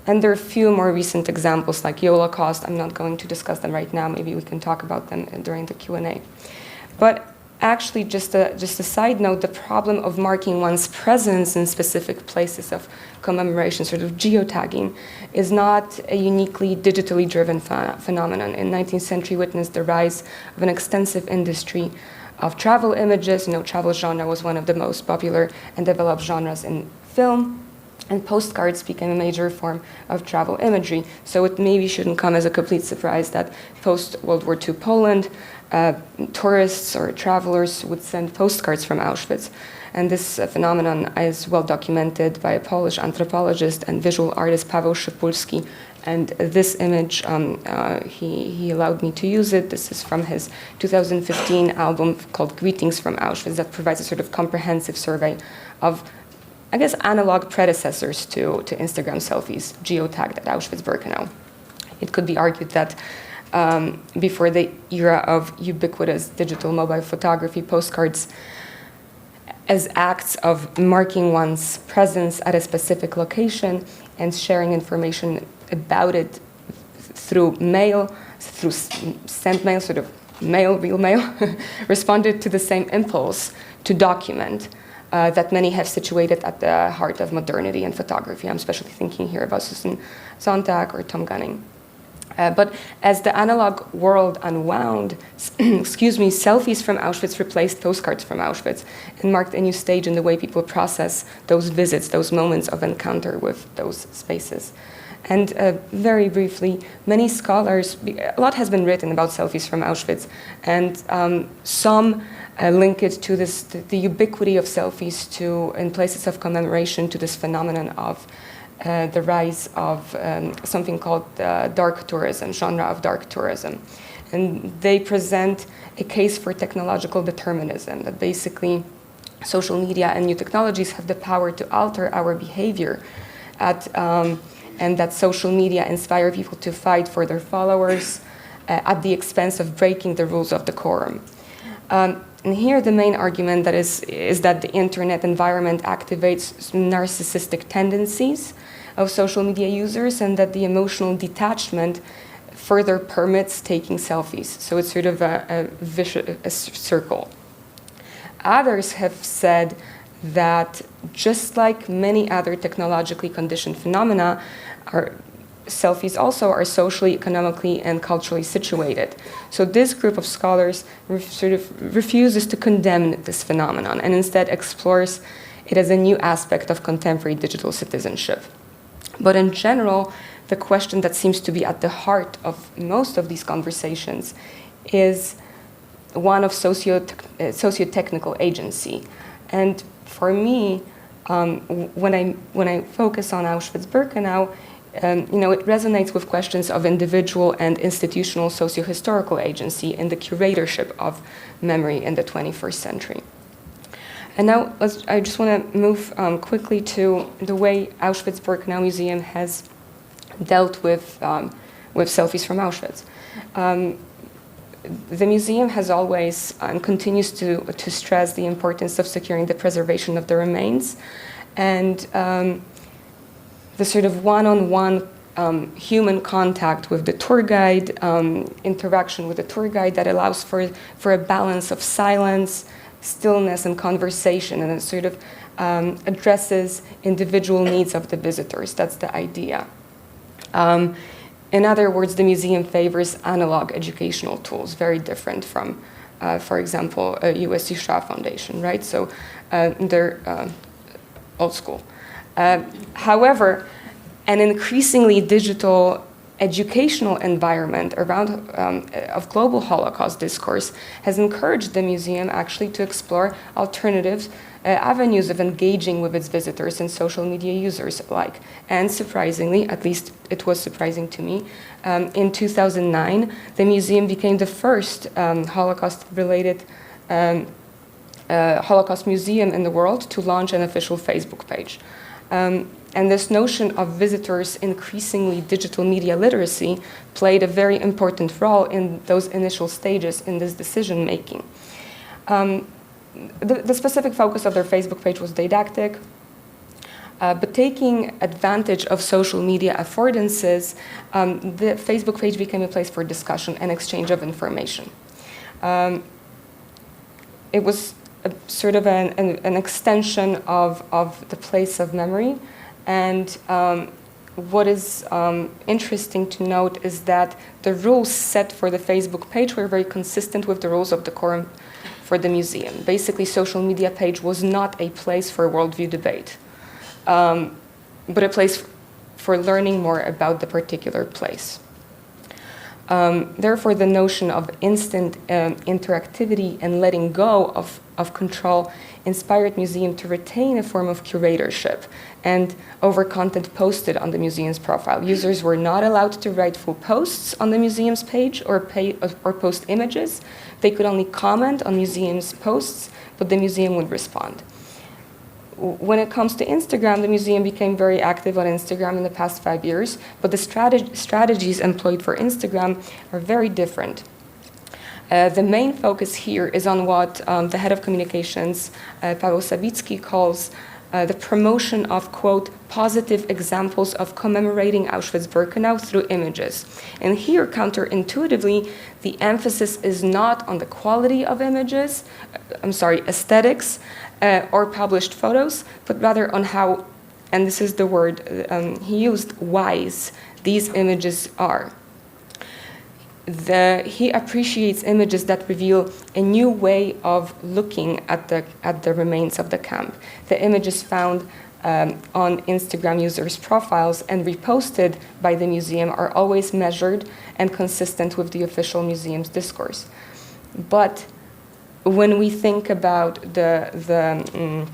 And there are a few more recent examples like Holocaust. I'm not going to discuss them right now. Maybe we can talk about them during the Q&A. But actually, just a side note, the problem of marking one's presence in specific places of commemoration, sort of geotagging, is not a uniquely digitally driven phenomenon. In 19th century witnessed the rise of an extensive industry of travel images. Travel genre was one of the most popular and developed genres in film. And postcards became a major form of travel imagery. So it maybe shouldn't come as a complete surprise that post-World War II Poland, tourists or travelers would send postcards from Auschwitz. And this phenomenon is well documented by a Polish anthropologist and visual artist, Paweł Szypulski. And this image, he allowed me to use it. This is from his 2015 album called Greetings from Auschwitz that provides a sort of comprehensive survey of, I guess, analog predecessors to Instagram selfies, geotagged at Auschwitz-Birkenau. It could be argued that before the era of ubiquitous digital mobile photography, postcards as acts of marking one's presence at a specific location and sharing information about it through mail, through sent mail, sort of mail, real mail, responded to the same impulse to document that many have situated at the heart of modernity and photography. I'm especially thinking here about Susan Sontag or Tom Gunning. But as the analog world unwound, selfies from Auschwitz replaced postcards from Auschwitz and marked a new stage in the way people process those visits, those moments of encounter with those spaces. And very briefly, many scholars, a lot has been written about selfies from Auschwitz, and some link it to the ubiquity of selfies in places of commemoration to this phenomenon of the rise of something called dark tourism, genre of dark tourism. And they present a case for technological determinism, that basically social media and new technologies have the power to alter our behavior and that social media inspire people to fight for their followers at the expense of breaking the rules of decorum. And here the main argument is that the internet environment activates narcissistic tendencies of social media users, and that the emotional detachment further permits taking selfies. So it's sort of a vicious circle. Others have said that just like many other technologically conditioned phenomena, selfies also are socially, economically, and culturally situated. So this group of scholars sort of refuses to condemn this phenomenon and instead explores it as a new aspect of contemporary digital citizenship. But in general, the question that seems to be at the heart of most of these conversations is one of socio-technical agency. And for me, when I focus on Auschwitz-Birkenau, it resonates with questions of individual and institutional socio-historical agency in the curatorship of memory in the 21st century. And now I just want to move quickly to the way Auschwitz-Birkenau Museum has dealt with selfies from Auschwitz. The museum has always and continues to stress the importance of securing the preservation of the remains and the sort of one-on-one human contact with the tour guide, interaction with the tour guide that allows for a balance of silence, stillness, and conversation, and it sort of addresses individual needs of the visitors. That's the idea. In other words, the museum favors analog educational tools, very different from, for example, a USC Foundation, right? So they're old school. However, an increasingly digital educational environment around of global Holocaust discourse has encouraged the museum actually to explore alternative avenues of engaging with its visitors and social media users alike. And surprisingly, at least it was surprising to me, in 2009, the museum became the first Holocaust-related Holocaust museum in the world to launch an official Facebook page. And this notion of visitors' increasingly digital media literacy played a very important role in those initial stages in this decision-making. The specific focus of their Facebook page was didactic, but taking advantage of social media affordances, the Facebook page became a place for discussion and exchange of information. It was sort of an extension of the place of memory. And what is interesting to note is that the rules set for the Facebook page were very consistent with the rules of decorum for the museum. Basically, social media page was not a place for worldview debate, but a place for learning more about the particular place. Therefore, the notion of instant interactivity and letting go of control inspired museum to retain a form of curatorship and over content posted on the museum's profile. Users were not allowed to write full posts on the museum's page or post images. They could only comment on museum's posts, but the museum would respond. When it comes to Instagram, the museum became very active on Instagram in the past 5 years, but the strategies employed for Instagram are very different. The main focus here is on what the head of communications, Paweł Sawicki, calls the promotion of, quote, positive examples of commemorating Auschwitz-Birkenau through images. And here, counterintuitively, the emphasis is not on the quality of images, aesthetics, or published photos, but rather on how, and this is the word he used, wise these images are. He appreciates images that reveal a new way of looking at the remains of the camp. The images found on Instagram users' profiles and reposted by the museum are always measured and consistent with the official museum's discourse. But when we think about the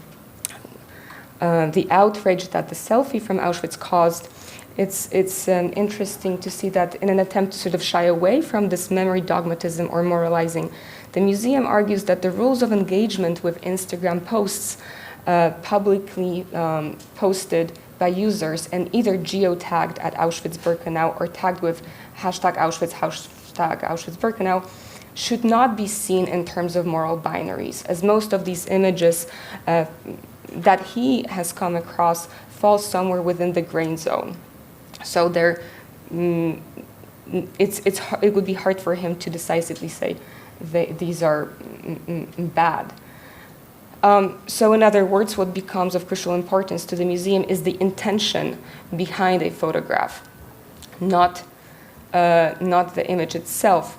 outrage that the selfie from Auschwitz caused, it's interesting to see that in an attempt to sort of shy away from this memory dogmatism or moralizing, the museum argues that the rules of engagement with Instagram posts publicly posted by users and either geotagged at Auschwitz-Birkenau or tagged with hashtag Auschwitz, hashtag Auschwitz-Birkenau should not be seen in terms of moral binaries, as most of these images that he has come across falls somewhere within the grain zone. So there, it would be hard for him to decisively say these are bad. So in other words, what becomes of crucial importance to the museum is the intention behind a photograph, not the image itself.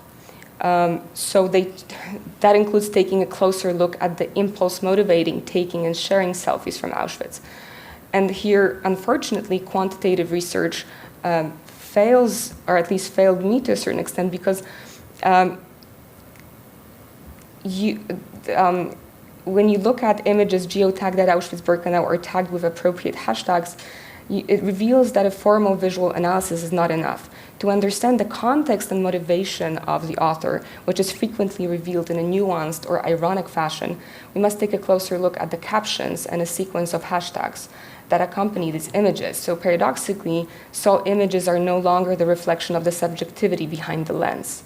So that includes taking a closer look at the impulse motivating taking and sharing selfies from Auschwitz. And here, unfortunately, quantitative research fails, or at least failed me to a certain extent, because when you look at images geotagged at Auschwitz-Birkenau or tagged with appropriate hashtags, it reveals that a formal visual analysis is not enough. To understand the context and motivation of the author, which is frequently revealed in a nuanced or ironic fashion, we must take a closer look at the captions and a sequence of hashtags that accompany these images. So paradoxically, so images are no longer the reflection of the subjectivity behind the lens.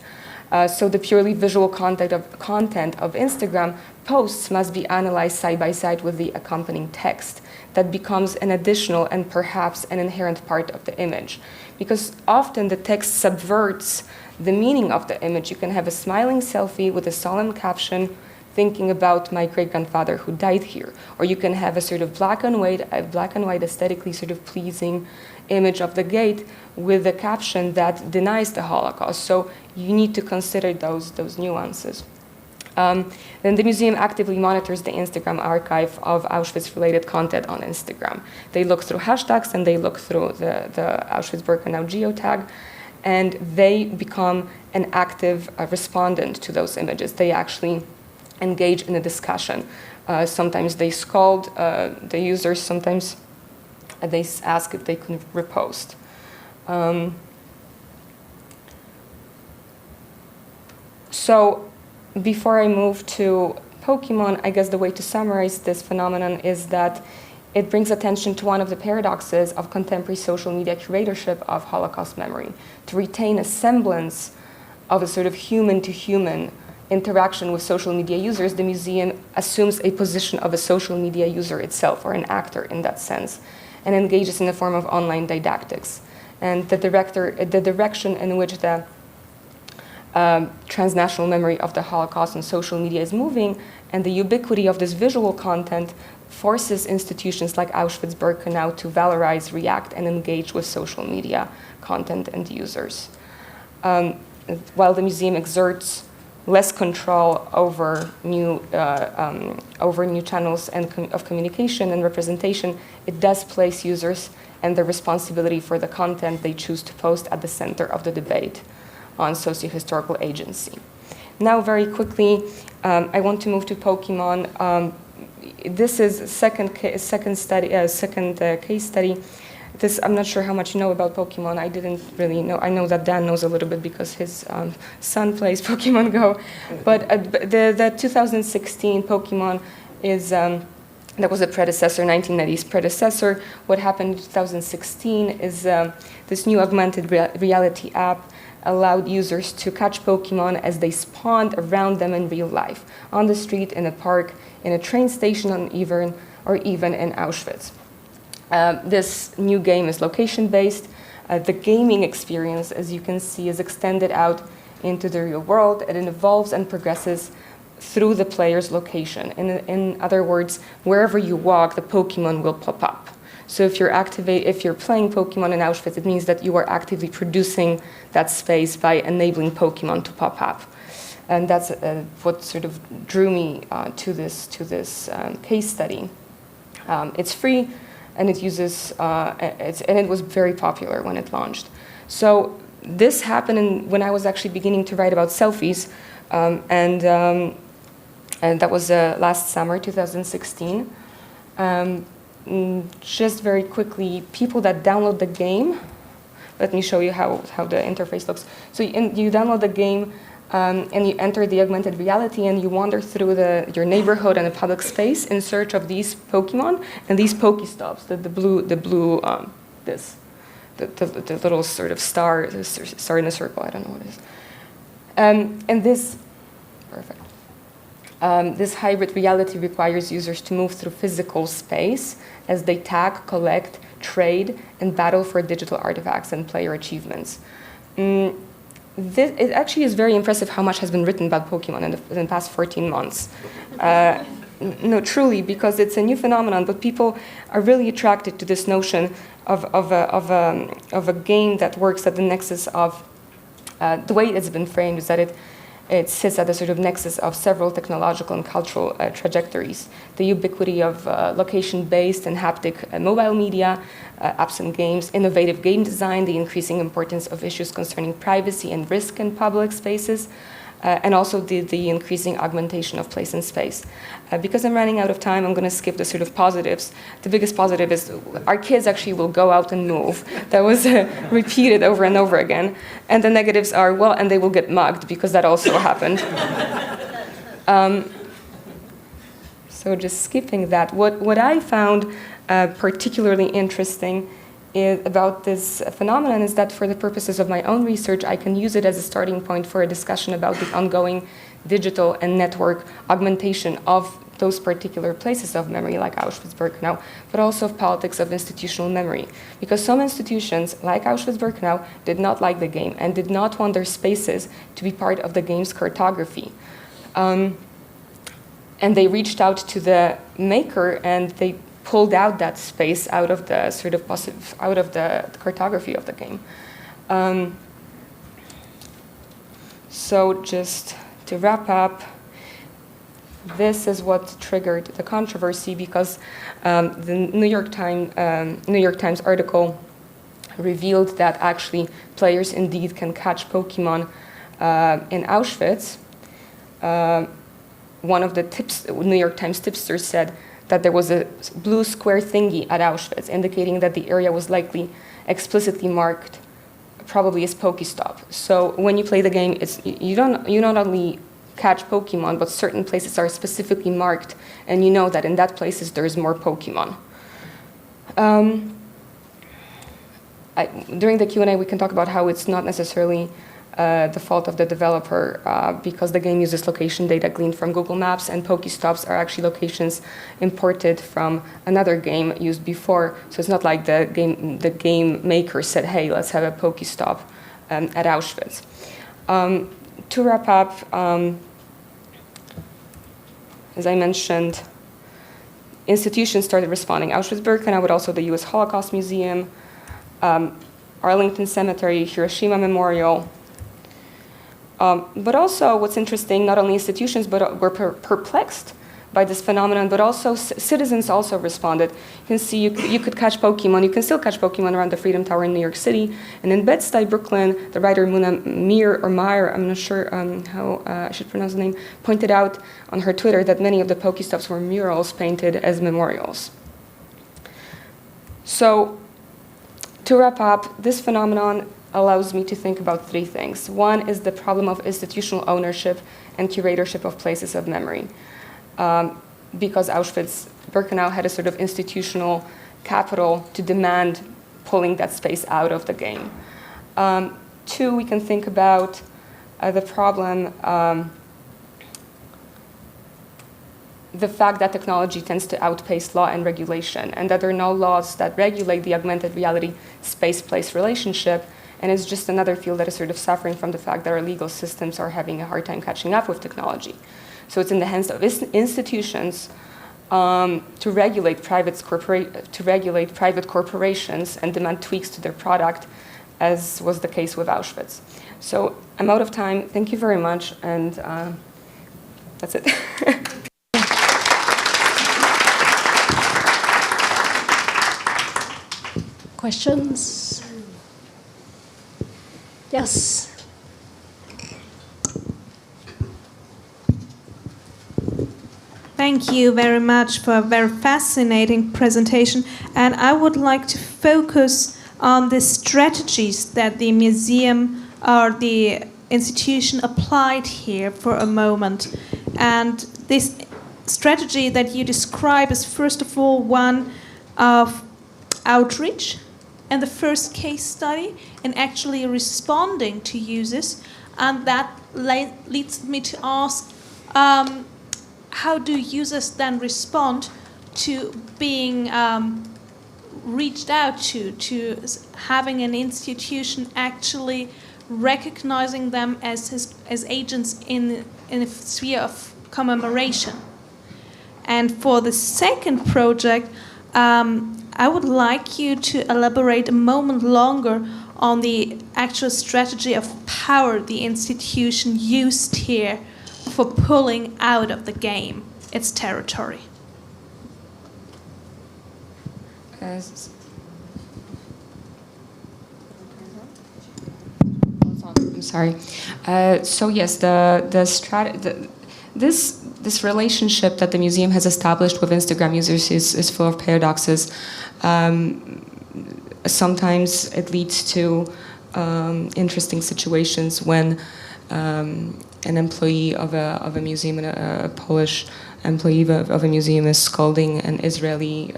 So the purely visual content of Instagram posts must be analyzed side by side with the accompanying text that becomes an additional and perhaps an inherent part of the image. Because often the text subverts the meaning of the image. You can have a smiling selfie with a solemn caption thinking about my great-grandfather who died here. Or you can have a sort of black and white aesthetically sort of pleasing image of the gate with a caption that denies the Holocaust. So you need to consider those nuances. Then the museum actively monitors the Instagram archive of Auschwitz-related content on Instagram. They look through hashtags and they look through the Auschwitz-Birkenau geotag, and they become an active respondent to those images. They actually engage in a discussion. Sometimes they scold the users, sometimes they ask if they can repost. So before I move to Pokémon, I guess the way to summarize this phenomenon is that it brings attention to one of the paradoxes of contemporary social media curatorship of Holocaust memory. To retain a semblance of a sort of human-to-human interaction with social media users, the museum assumes a position of a social media user itself, or an actor in that sense, and engages in a form of online didactics. And the direction in which the transnational memory of the Holocaust on social media is moving, and the ubiquity of this visual content forces institutions like Auschwitz-Birkenau to valorize, react, and engage with social media content and users. While the museum exerts less control over new channels of communication and representation, it does place users and their responsibility for the content they choose to post at the center of the debate on socio-historical agency. Now, very quickly, I want to move to Pokémon. This is a second case study. This, I'm not sure how much you know about Pokémon. I didn't really know. I know that Dan knows a little bit because his son plays Pokémon Go. But the 2016 Pokémon is, that was a predecessor, 1990s predecessor. What happened in 2016 is this new augmented reality app allowed users to catch Pokémon as they spawned around them in real life, on the street, in a park, in a train station, or even in Auschwitz. This new game is location-based. The gaming experience, as you can see, is extended out into the real world, and it evolves and progresses through the player's location. In other words, wherever you walk, the Pokemon will pop up. So if you're playing Pokemon in Auschwitz, it means that you are actively producing that space by enabling Pokemon to pop up. And that's what sort of drew me to this case study. It's free, and it uses and it was very popular when it launched. So this happened when I was actually beginning to write about selfies, and that was last summer, 2016. Just very quickly, people that download the game, let me show you how the interface looks. So you download the game, and you enter the augmented reality, and you wander through your neighborhood and a public space in search of these Pokemon and these Pokestops, the little sort of star in a circle. I don't know what it is. And this, perfect. This hybrid reality requires users to move through physical space as they tag, collect, trade, and battle for digital artifacts and player achievements. It actually is very impressive how much has been written about Pokemon in the past 14 months. No, truly, because it's a new phenomenon, but people are really attracted to this notion of a game that works at the nexus of, the way it's been framed is that it sits at the sort of nexus of several technological and cultural trajectories. The ubiquity of location-based and haptic mobile media, apps and games, innovative game design, the increasing importance of issues concerning privacy and risk in public spaces, and also the increasing augmentation of place and space. Because I'm running out of time, I'm going to skip the sort of positives. The biggest positive is our kids actually will go out and move. That was repeated over and over again. And the negatives are, well, and they will get mugged, because that also happened. So just skipping that. What I found particularly interesting about this phenomenon is that for the purposes of my own research, I can use it as a starting point for a discussion about the ongoing digital and network augmentation of those particular places of memory, like Auschwitz-Birkenau, but also of politics of institutional memory. Because some institutions, like Auschwitz-Birkenau, did not like the game and did not want their spaces to be part of the game's cartography. And they reached out to the maker and they pulled out that space out of the sort of out of the cartography of the game. So just to wrap up, this is what triggered the controversy, because the New York Times article revealed that actually players indeed can catch Pokemon in Auschwitz. One of the New York Times tipsters said that there was a blue square thingy at Auschwitz, indicating that the area was likely explicitly marked, probably as Pokestop. So when you play the game, you not only catch Pokemon, but certain places are specifically marked, and you know that in that places there's more Pokemon. During the Q&A, we can talk about how it's not necessarily the fault of the developer, because the game uses location data gleaned from Google Maps, and Pokestops are actually locations imported from another game used before. So it's not like the game maker said, hey, let's have a Pokestop at Auschwitz. To wrap up, as I mentioned, institutions started responding. Auschwitz-Birkenau, but also the US Holocaust Museum, Arlington Cemetery, Hiroshima Memorial. But also, what's interesting, not only institutions were perplexed by this phenomenon, but also citizens also responded. You can see you could catch Pokemon. You can still catch Pokemon around the Freedom Tower in New York City. And in Bed-Stuy, Brooklyn, the writer Muna Meyer, I'm not sure how I should pronounce the name, pointed out on her Twitter that many of the Pokestops were murals painted as memorials. So, to wrap up, this phenomenon allows me to think about three things. One is the problem of institutional ownership and curatorship of places of memory. Because Auschwitz-Birkenau had a sort of institutional capital to demand pulling that space out of the game. Two, we can think about the problem, the fact that technology tends to outpace law and regulation, and that there are no laws that regulate the augmented reality space-place relationship, and it's just another field that is sort of suffering from the fact that our legal systems are having a hard time catching up with technology. So it's in the hands of institutions to regulate private corporations and demand tweaks to their product, as was the case with Auschwitz. So I'm out of time. Thank you very much, and that's it. Questions? Yes. Thank you very much for a very fascinating presentation. And I would like to focus on the strategies that the museum or the institution applied here for a moment. And this strategy that you describe is, first of all, one of outreach and the first case study and actually responding to users. And that leads me to ask, how do users then respond to being reached out to having an institution actually recognizing them as agents in a sphere of commemoration. And for the second project, I would like you to elaborate a moment longer on the actual strategy of power the institution used here for pulling out of the game its territory. I'm sorry. So yes, this relationship that the museum has established with Instagram users is full of paradoxes. Sometimes it leads to interesting situations when an employee of a museum, a Polish employee of a museum, is scolding an Israeli,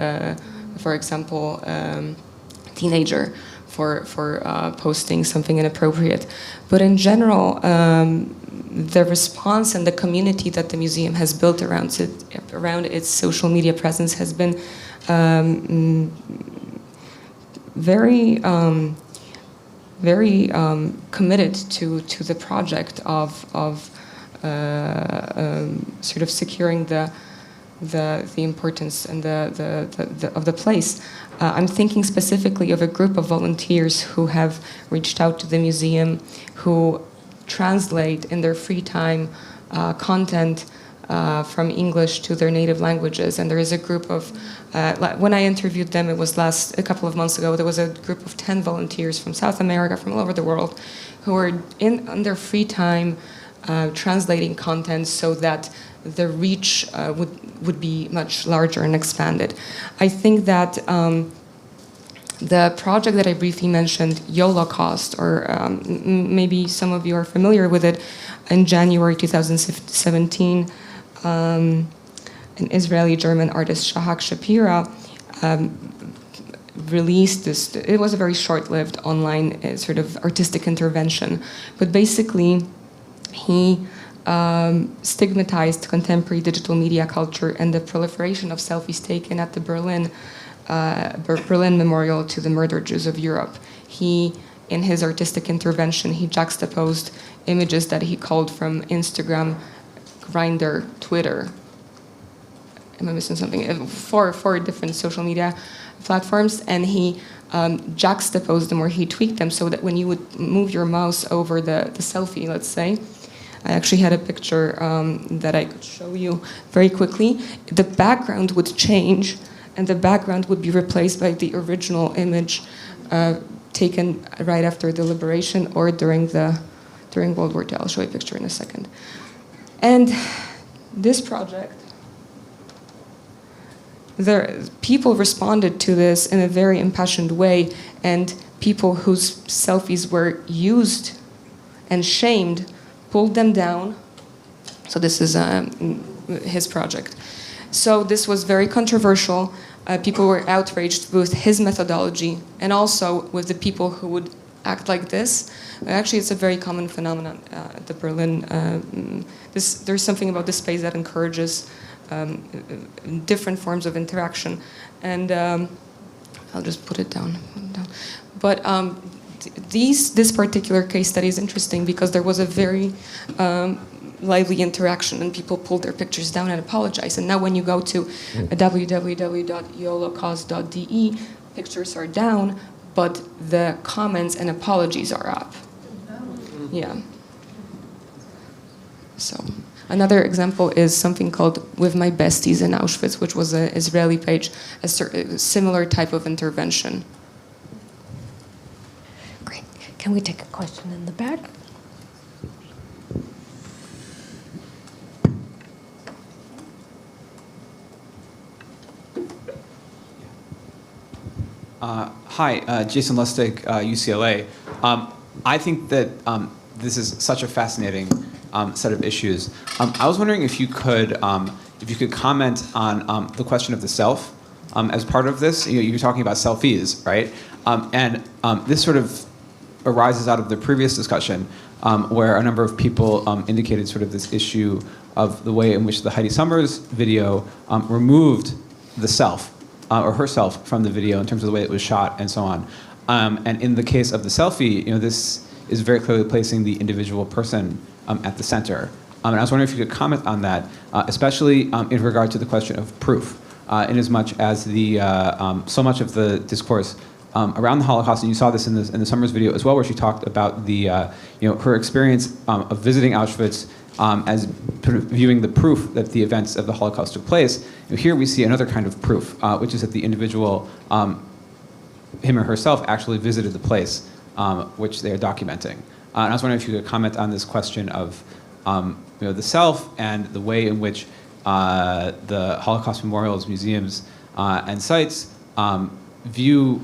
for example, teenager for posting something inappropriate. But in general, the response and the community that the museum has built around its social media presence has been very committed to the project of sort of securing the importance and of the place. I'm thinking specifically of a group of volunteers who have reached out to the museum, who translate in their free time content from English to their native languages. And there is a group of, when I interviewed them, it was a couple of months ago, there was a group of 10 volunteers from South America, from all over the world, who are on their free time translating content so that the reach would be much larger and expanded. I think that the project that I briefly mentioned, Holocaust, or maybe some of you are familiar with it, in January 2017, an Israeli-German artist, Shahak Shapira, released this. It was a very short-lived online sort of artistic intervention, but basically he stigmatized contemporary digital media culture and the proliferation of selfies taken at the Berlin Memorial to the Murdered Jews of Europe. He, in his artistic intervention, he juxtaposed images that he called from Instagram, Grindr, Twitter. Am I missing something? Four different social media platforms, and he juxtaposed them, or he tweaked them so that when you would move your mouse over the selfie, let's say, I actually had a picture that I could show you very quickly. The background would change, and the background would be replaced by the original image taken right after the liberation or during World War II. I'll show you a picture in a second. And this project, people responded to this in a very impassioned way, and people whose selfies were used and shamed pulled them down. So this is his project. So this was very controversial. People were outraged with his methodology and also with the people who would act like this. Actually, it's a very common phenomenon at the Berlin. There's something about this space that encourages different forms of interaction. And I'll just put it down. But this particular case study is interesting because there was a very lively interaction and people pulled their pictures down and apologized. And now when you go to www.yolocause.de, pictures are down, but the comments and apologies are up. Yeah. So another example is something called With My Besties in Auschwitz, which was an Israeli page, a similar type of intervention. Great. Can we take a question in the back? Hi, Jason Lustig, UCLA. I think that this is such a fascinating set of issues. I was wondering if you could comment on the question of the self as part of this. You're talking about selfies, right? And this sort of arises out of the previous discussion where a number of people indicated sort of this issue of the way in which the Heidi Summers video removed the self or herself from the video in terms of the way it was shot and so on. And in the case of the selfie, this is very clearly placing the individual person at the center. And I was wondering if you could comment on that, especially in regard to the question of proof, in as much as so much of the discourse around the Holocaust, and you saw this in the Summers video as well, where she talked about her experience of visiting Auschwitz as viewing the proof that the events of the Holocaust took place. Here we see another kind of proof, which is that the individual, him or herself, actually visited the place which they are documenting. And I was wondering if you could comment on this question of the self and the way in which the Holocaust memorials, museums, and sites view,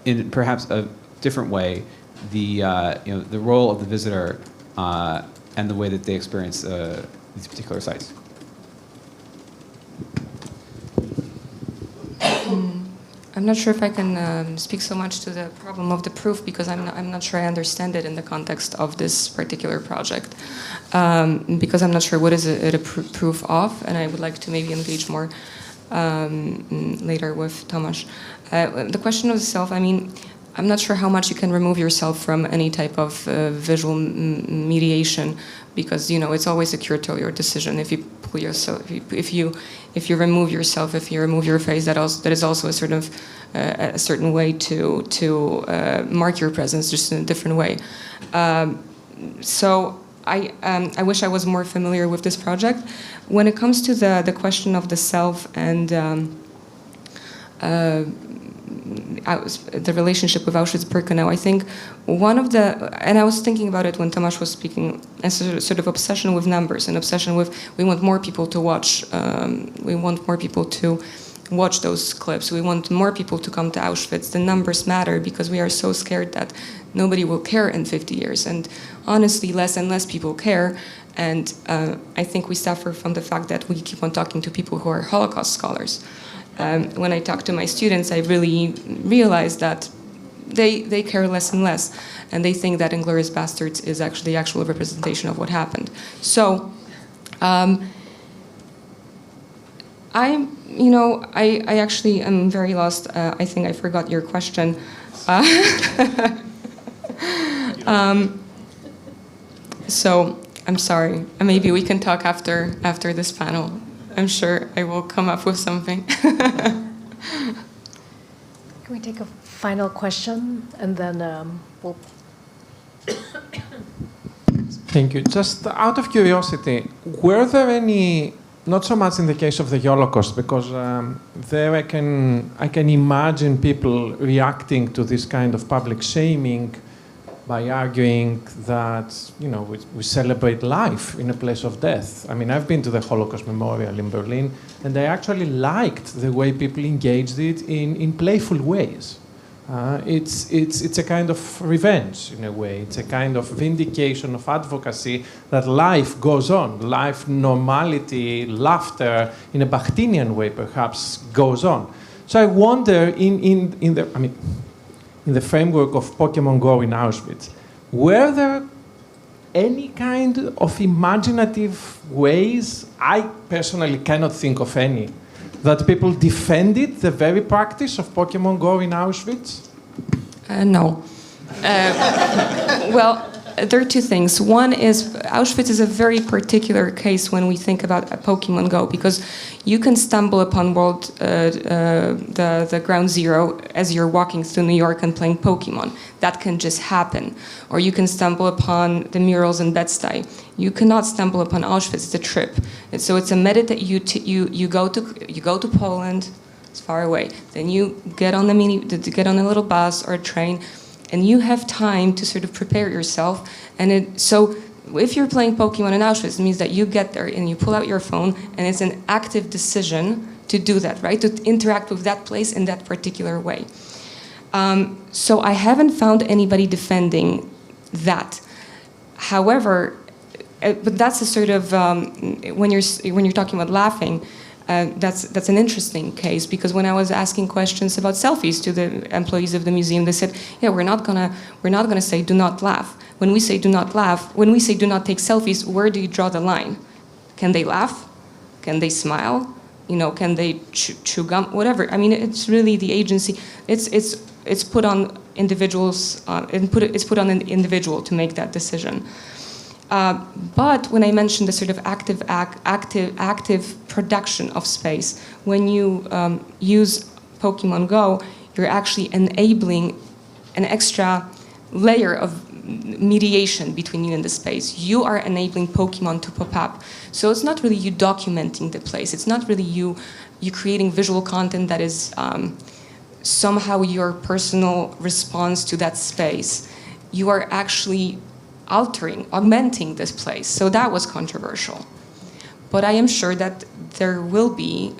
in perhaps a different way, the role of the visitor and the way that they experience these particular sites. I'm not sure if I can speak so much to the problem of the proof, because I'm not sure I understand it in the context of this particular project, because I'm not sure what is it a proof of, and I would like to maybe engage more later with Tomasz. The question of the self, I'm not sure how much you can remove yourself from any type of visual mediation, because it's always a curatorial decision. If you pull yourself, if you remove yourself, if you remove your face, that is also a sort of a certain way to mark your presence, just in a different way. So I wish I was more familiar with this project. When it comes to the question of the self and the relationship with Auschwitz-Birkenau, I think one of and I was thinking about it when Tomasz was speaking, a sort of obsession with numbers, an obsession with, we want more people to watch, we want more people to watch those clips, we want more people to come to Auschwitz. The numbers matter because we are so scared that nobody will care in 50 years. And honestly, less and less people care. And I think we suffer from the fact that we keep on talking to people who are Holocaust scholars. When I talk to my students, I really realize that they care less and less, and they think that Inglourious Basterds is actually the actual representation of what happened. So, I actually am very lost. I think I forgot your question. So I'm sorry. Maybe we can talk after this panel. I'm sure I will come up with something. Can we take a final question, and then we'll... Thank you. Just out of curiosity, were there any, not so much in the case of the Holocaust, because there I can imagine people reacting to this kind of public shaming by arguing that, we celebrate life in a place of death. I've been to the Holocaust Memorial in Berlin, and I actually liked the way people engaged it in playful ways. It's a kind of revenge, in a way. It's a kind of vindication of advocacy that life goes on. Life, normality, laughter, in a Bakhtinian way, perhaps, goes on. So I wonder, in the framework of Pokémon Go in Auschwitz, were there any kind of imaginative ways, I personally cannot think of any, that people defended the very practice of Pokémon Go in Auschwitz? No. Well, there are two things. One is Auschwitz is a very particular case when we think about Pokémon Go, because you can stumble upon the ground zero as you're walking through New York and playing Pokemon. That can just happen. Or you can stumble upon the murals in Bed-Stuy. You cannot stumble upon Auschwitz. It's a trip. And so it's a you go to Poland. It's far away. Then you get on a little bus or a train, and you have time to sort of prepare yourself. And so if you're playing Pokemon in Auschwitz, it means that you get there and you pull out your phone, and it's an active decision to do that, right? To interact with that place in that particular way. So I haven't found anybody defending that. However, but that's a sort of when you're talking about laughing. That's an interesting case, because when I was asking questions about selfies to the employees of the museum, they said, "Yeah, we're not gonna say do not laugh. When we say do not laugh, when we say do not take selfies, where do you draw the line? Can they laugh? Can they smile? can they chew gum, whatever. I mean, it's really the agency. It's put on individuals. It's put on an individual to make that decision. But when I mentioned the sort of active production of space, when you use Pokemon Go, you're actually enabling an extra layer of mediation between you and the space. You are enabling Pokemon to pop up. So it's not really you documenting the place. It's not really you creating visual content that is somehow your personal response to that space. You are actually augmenting this place. So that was controversial. But I am sure that there will be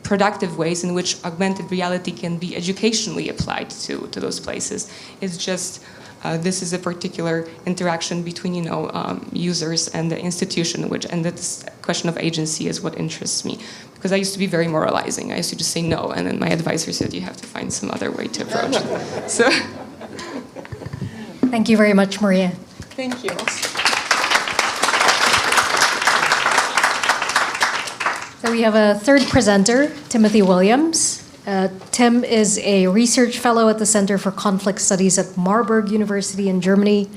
productive ways in which augmented reality can be educationally applied to those places. It's just this is a particular interaction between users and the institution, and this question of agency is what interests me. Because I used to be very moralizing. I used to just say no, and then my advisor said you have to find some other way to approach it. So, thank you very much, Maria. thank you. So we have a third presenter, Timothy Williams. Tim is a research fellow at the Center for Conflict Studies at Marburg University in Germany.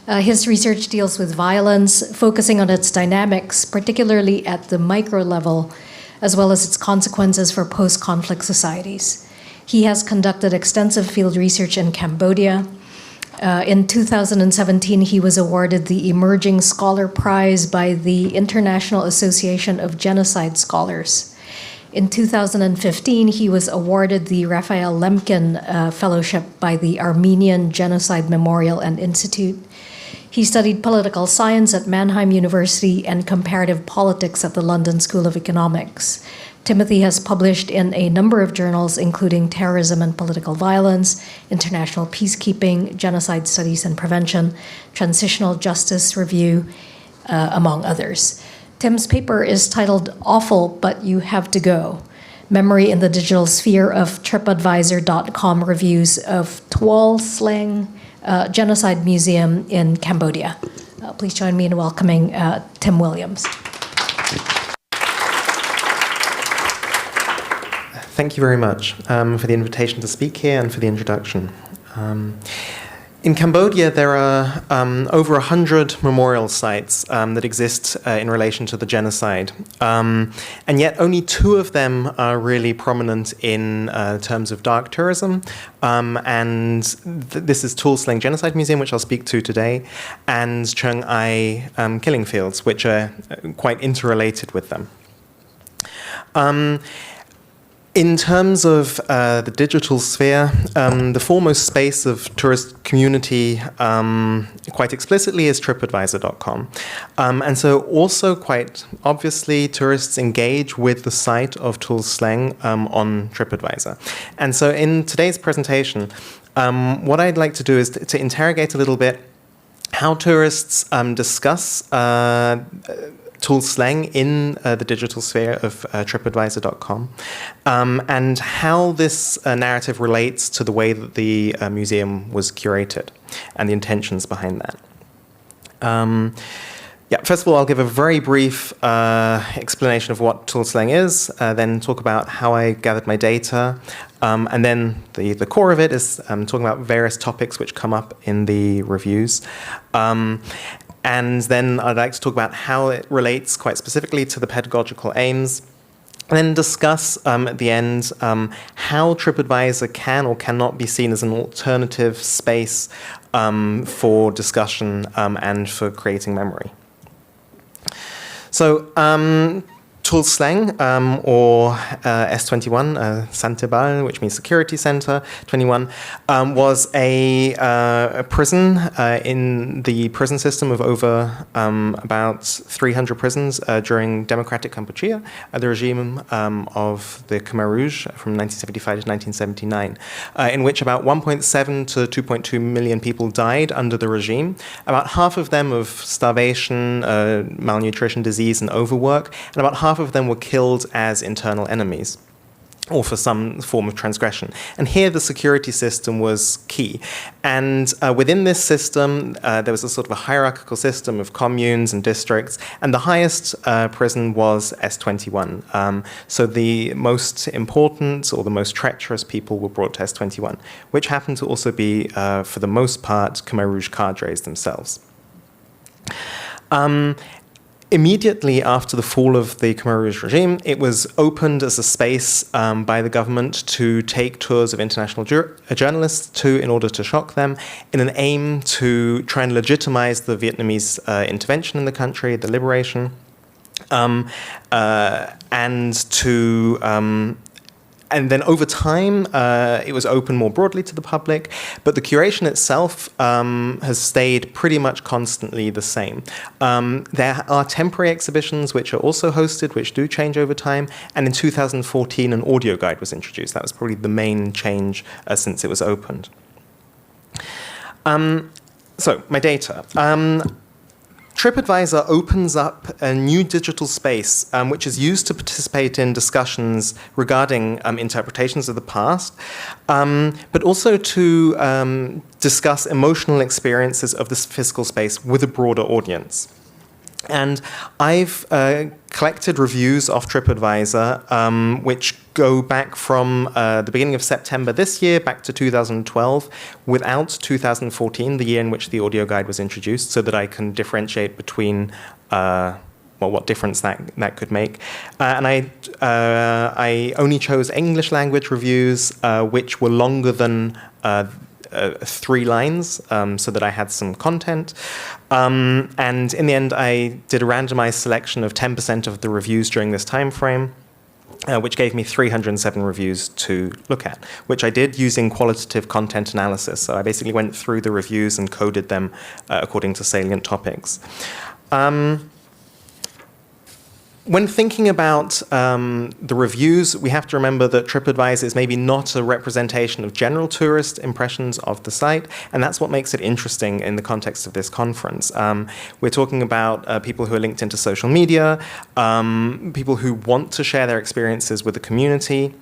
His research deals with violence, focusing on its dynamics, particularly at the micro level, as well as its consequences for post-conflict societies. He has conducted extensive field research in Cambodia. In 2017, he was awarded the Emerging Scholar Prize by the International Association of Genocide Scholars. In 2015, he was awarded the Raphael Lemkin Fellowship by the Armenian Genocide Memorial and Institute. He studied political science at Mannheim University and comparative politics at the London School of Economics. Timothy has published in a number of journals, including Terrorism and Political Violence, International Peacekeeping, Genocide Studies and Prevention, Transitional Justice Review, among others. Tim's paper is titled Awful, But You Have to Go: Memory in the Digital Sphere of TripAdvisor.com Reviews of Tuol, Sleng, Genocide Museum in Cambodia. Please join me in welcoming Tim Williams. Thank you very much for the invitation to speak here and for the introduction. In Cambodia, there are over 100 memorial sites that exist in relation to the genocide. And yet only 2 of them are really prominent in terms of dark tourism. This is Tuol Sleng Genocide Museum, which I'll speak to today, and Chung Ai killing fields, which are quite interrelated with them. In terms of the digital sphere, the foremost space of tourist community quite explicitly is TripAdvisor.com. And so also quite obviously tourists engage with the site of Tuol Sleng on TripAdvisor. And so in today's presentation, what I'd like to do is to interrogate a little bit how tourists discuss Tuol Sleng in the digital sphere of TripAdvisor.com, and how this narrative relates to the way that the museum was curated and the intentions behind that. First of all, I'll give a very brief explanation of what Tuol Sleng is, then talk about how I gathered my data, and then the core of it is talking about various topics which come up in the reviews. And then I'd like to talk about how it relates quite specifically to the pedagogical aims, and then discuss at the end how TripAdvisor can or cannot be seen as an alternative space for discussion and for creating memory. So, Tuol Sleng, or S21, Santebal, which means Security Center 21, was a prison in the prison system of over about 300 prisons during democratic Kampuchea, the regime of the Khmer Rouge from 1975 to 1979, in which about 1.7 to 2.2 million people died under the regime, about half of them of starvation, malnutrition, disease, and overwork, and about half of them were killed as internal enemies. or for some form of transgression. And here the security system was key. And within this system, there was a sort of a hierarchical system of communes and districts, and the highest prison was S21. So the most important or the most treacherous people were brought to S21, which happened to also be, for the most part, Khmer Rouge cadres themselves. Immediately after the fall of the Khmer Rouge regime, it was opened as a space by the government to take tours of international journalists in order to shock them, in an aim to try and legitimize the Vietnamese intervention in the country, the liberation, and then over time, it was open more broadly to the public, but the curation itself has stayed pretty much constantly the same. There are temporary exhibitions which are also hosted, which do change over time, and in 2014 an audio guide was introduced. That was probably the main change since it was opened. So, my data. TripAdvisor opens up a new digital space which is used to participate in discussions regarding interpretations of the past, but also to discuss emotional experiences of this physical space with a broader audience. And I've collected reviews of TripAdvisor which go back from the beginning of September this year back to 2012 without 2014, the year in which the audio guide was introduced, so that I can differentiate between what difference that could make. And I only chose English language reviews which were longer than 3 lines, so that I had some content. And in the end, I did a randomized selection of 10% of the reviews during this time frame, which gave me 307 reviews to look at, which I did using qualitative content analysis. So I basically went through the reviews and coded them according to salient topics. When thinking about the reviews, we have to remember that TripAdvisor is maybe not a representation of general tourist impressions of the site, and that's what makes it interesting in the context of this conference. We're talking about people who are linked into social media, people who want to share their experiences with the community.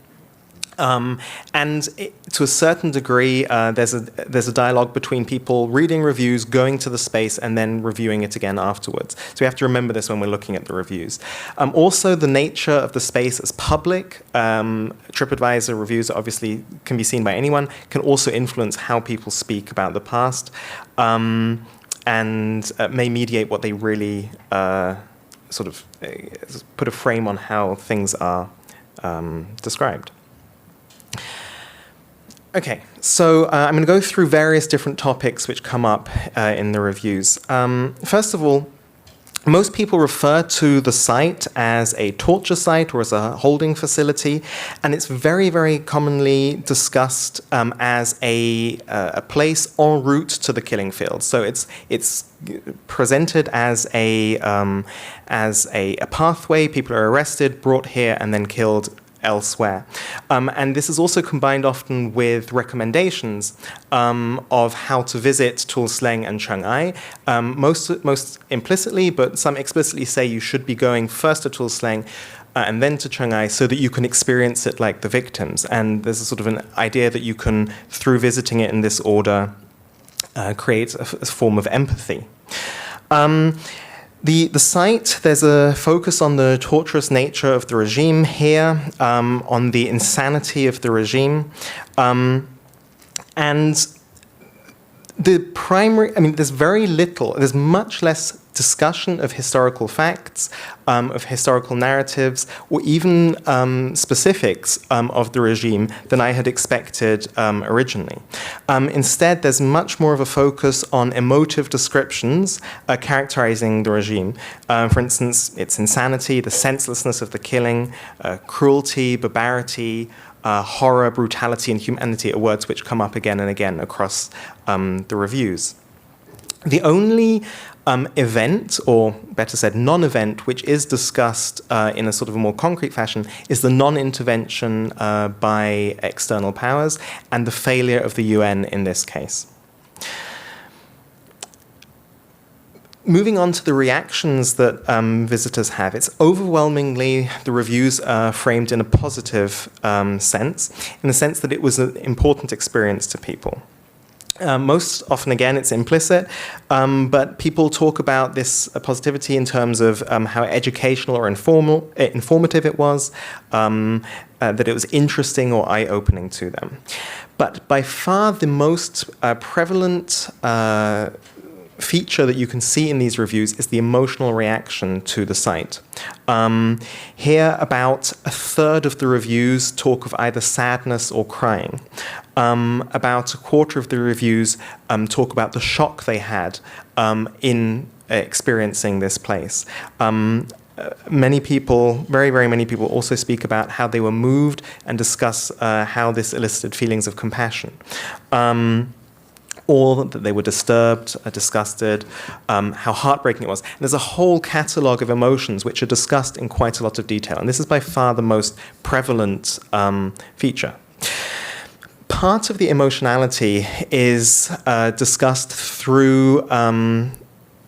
To a certain degree, there's a dialogue between people reading reviews, going to the space, and then reviewing it again afterwards. So we have to remember this when we're looking at the reviews. Also, the nature of the space as public. TripAdvisor reviews obviously can be seen by anyone, can also influence how people speak about the past, and may mediate what they really sort of put a frame on how things are described. Okay, so I'm going to go through various different topics which come up in the reviews. First of all, most people refer to the site as a torture site or as a holding facility, and it's very, very commonly discussed as a place en route to the killing field. So it's presented as a pathway. People are arrested, brought here, and then killed elsewhere. And this is also combined often with recommendations of how to visit Tuol, Sleng, and Chiang Mai. Most implicitly, but some explicitly say you should be going first to Tuol, Sleng, and then to Chiang Mai, so that you can experience it like the victims. And there's a sort of an idea that you can, through visiting it in this order, create a form of empathy. The site, there's a focus on the torturous nature of the regime here, on the insanity of the regime. And the primary, there's much less discussion of historical facts, of historical narratives, or even specifics of the regime than I had expected originally. Instead, there's much more of a focus on emotive descriptions characterizing the regime. For instance, its insanity, the senselessness of the killing, cruelty, barbarity, horror, brutality, and humanity are words which come up again and again across the reviews. The only event, or better said, non-event, which is discussed in a sort of a more concrete fashion, is the non-intervention by external powers and the failure of the UN in this case. moving on to the reactions that visitors have, it's overwhelmingly the reviews are framed in a positive sense, in the sense that it was an important experience to people. Most often, again, it's implicit, but people talk about this positivity in terms of how educational or informative it was, that it was interesting or eye-opening to them. But by far the most prevalent feature that you can see in these reviews is the emotional reaction to the site. Here, about a third of the reviews talk of either sadness or crying. About a quarter of the reviews talk about the shock they had in experiencing this place. Many people, very, very many people also speak about how they were moved and discuss how this elicited feelings of compassion. Or that they were disturbed, disgusted, how heartbreaking it was. And there's a whole catalogue of emotions which are discussed in quite a lot of detail. And this is by far the most prevalent feature. Part of the emotionality is discussed through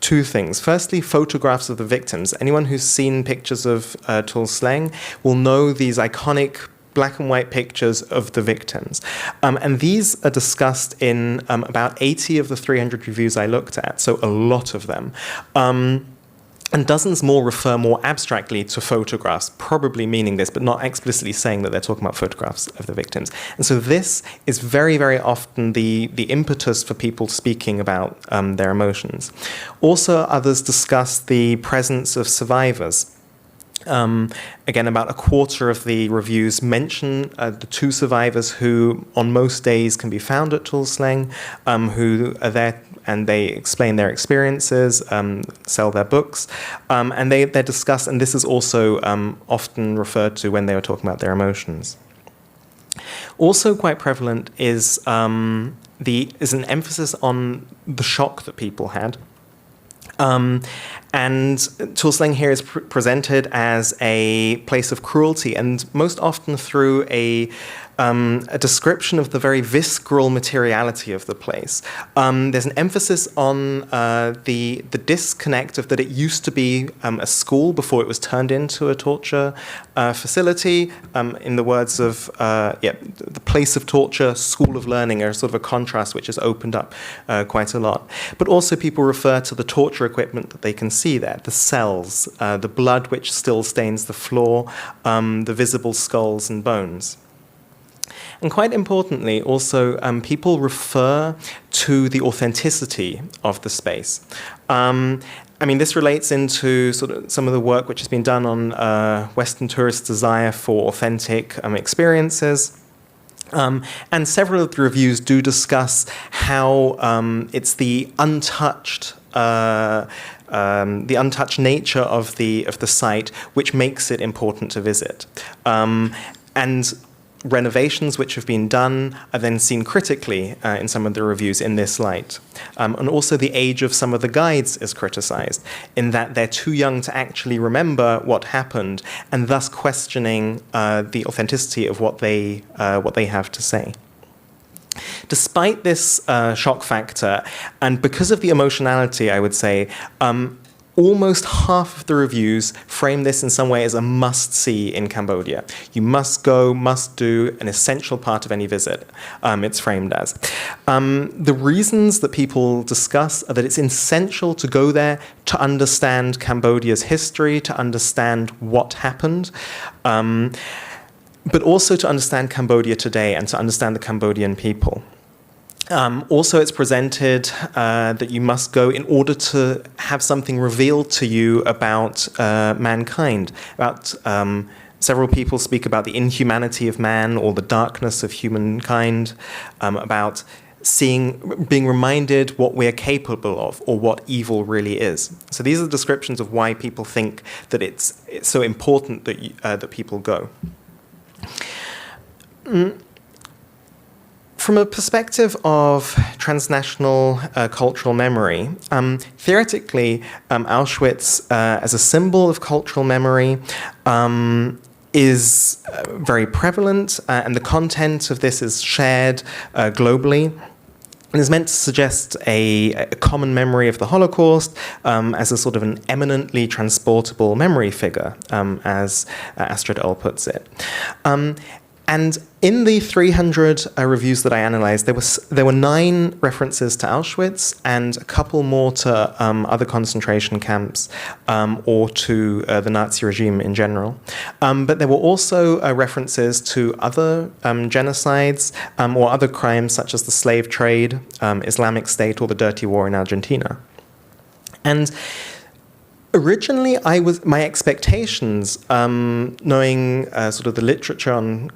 two things. Firstly, photographs of the victims. Anyone who's seen pictures of Tuol Sleng will know these iconic black and white pictures of the victims. And these are discussed in about 80 of the 300 reviews I looked at, so a lot of them. And dozens more refer more abstractly to photographs, probably meaning this, but not explicitly saying that they're talking about photographs of the victims. And so this is very, very often the impetus for people speaking about their emotions. Also, others discuss the presence of survivors. Again, about a quarter of the reviews mention the two survivors who on most days can be found at Tuol Sleng, who are there and they explain their experiences, sell their books, and they're discussed, and this is also often referred to when they were talking about their emotions. Also quite prevalent is an emphasis on the shock that people had. And Tuol Sleng here is presented as a place of cruelty, and most often through a description of the very visceral materiality of the place. There's an emphasis on the disconnect of that it used to be a school before it was turned into a torture facility. In the words of the place of torture, school of learning, are sort of a contrast which has opened up quite a lot. But also people refer to the torture equipment that they can see there, the cells, the blood which still stains the floor, the visible skulls and bones. And quite importantly, also, people refer to the authenticity of the space. This relates into sort of some of the work which has been done on Western tourists' desire for authentic experiences. And several of the reviews do discuss how it's the untouched nature of the site which makes it important to visit. And renovations which have been done are then seen critically in some of the reviews in this light. And also the age of some of the guides is criticized, in that they're too young to actually remember what happened, and thus questioning the authenticity of what they have to say. Despite this shock factor, and because of the emotionality, I would say, almost half of the reviews frame this in some way as a must-see in Cambodia. You must go, must do, an essential part of any visit, it's framed as. The reasons that people discuss are that it's essential to go there to understand Cambodia's history, to understand what happened, but also to understand Cambodia today and to understand the Cambodian people. Also, it's presented that you must go in order to have something revealed to you about mankind. Several people speak about the inhumanity of man or the darkness of humankind, about being reminded what we are capable of or what evil really is. So these are the descriptions of why people think that it's so important that people go. From a perspective of transnational cultural memory, theoretically, Auschwitz as a symbol of cultural memory is very prevalent, and the content of this is shared globally. and is meant to suggest a common memory of the Holocaust as a sort of an eminently transportable memory figure, as Astrid Earle puts it. And in the 300 reviews that I analyzed, there were 9 references to Auschwitz and a couple more to other concentration camps or to the Nazi regime in general. But there were also references to other genocides or other crimes such as the slave trade, Islamic State, or the Dirty War in Argentina. And originally, my expectations, knowing sort of the literature on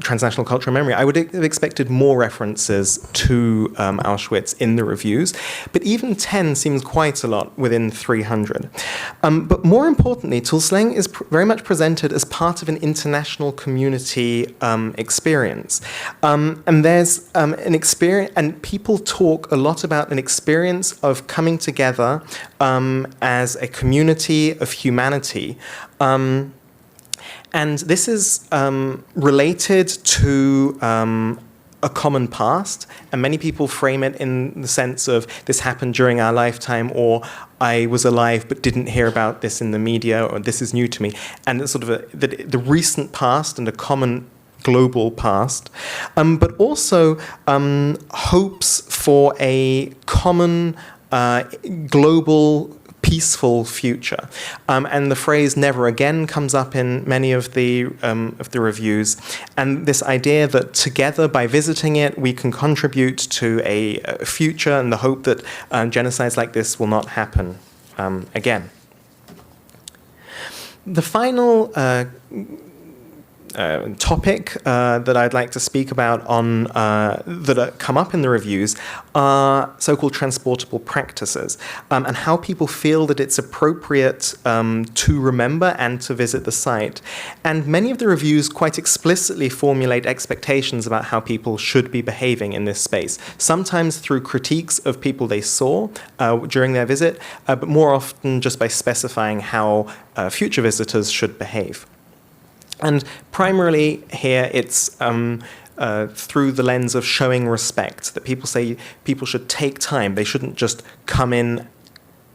transnational cultural memory, I would have expected more references to Auschwitz in the reviews, but even 10 seems quite a lot within 300. But more importantly, Tuol Sleng is very much presented as part of an international community experience. And there's an experience, and people talk a lot about an experience of coming together as a community of humanity. And this is related to a common past, and many people frame it in the sense of this happened during our lifetime, or I was alive but didn't hear about this in the media, or this is new to me. And it's sort of the recent past and a common global past, but also hopes for a common global peaceful future, and the phrase "never again" comes up in many of the reviews, and this idea that together, by visiting it, we can contribute to a future, and the hope that genocides like this will not happen again. The final topic that I'd like to speak about on that come up in the reviews are so-called transportable practices, and how people feel that it's appropriate to remember and to visit the site. And many of the reviews quite explicitly formulate expectations about how people should be behaving in this space, sometimes through critiques of people they saw during their visit, but more often just by specifying how future visitors should behave. And primarily here it's through the lens of showing respect, that people say people should take time. They shouldn't just come in,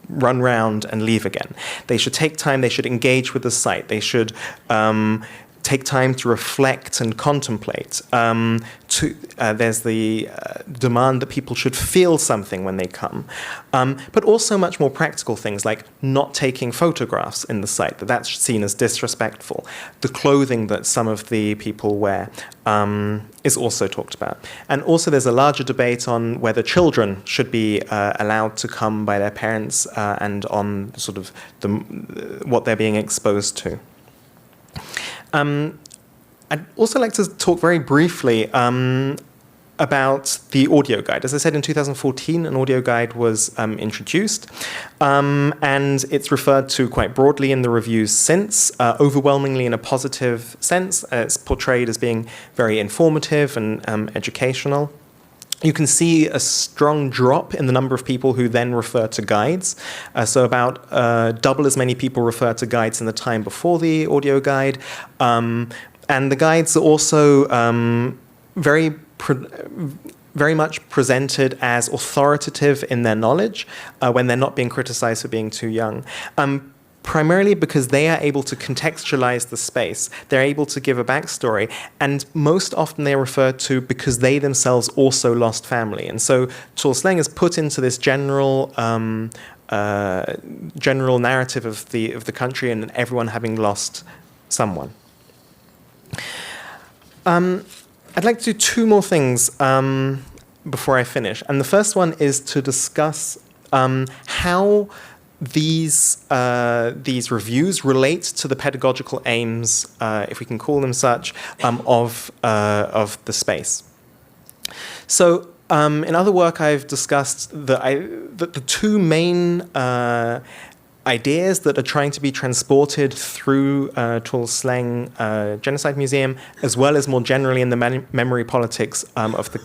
run round and leave again. They should take time, they should engage with the site, they should take time to reflect and contemplate. There's the demand that people should feel something when they come. But also much more practical things like not taking photographs in the site, that's seen as disrespectful. The clothing that some of the people wear is also talked about. And also there's a larger debate on whether children should be allowed to come by their parents and on sort of what they're being exposed to. I'd also like to talk very briefly about the audio guide. As I said, in 2014, an audio guide was introduced, and it's referred to quite broadly in the reviews since, overwhelmingly in a positive sense. It's portrayed as being very informative and educational. You can see a strong drop in the number of people who then refer to guides. So about double as many people refer to guides in the time before the audio guide. And the guides are also very much presented as authoritative in their knowledge when they're not being criticized for being too young. Primarily because they are able to contextualize the space. They're able to give a backstory, and most often they're referred to because they themselves also lost family. And so Tuol Sleng is put into this general narrative of the country and everyone having lost someone. I'd like to do 2 more things before I finish. And the first one is to discuss how these reviews relate to the pedagogical aims, if we can call them such, of the space. So in other work I've discussed that the 2 main ideas that are trying to be transported through Tuol Sleng Genocide Museum, as well as more generally in the memory politics of the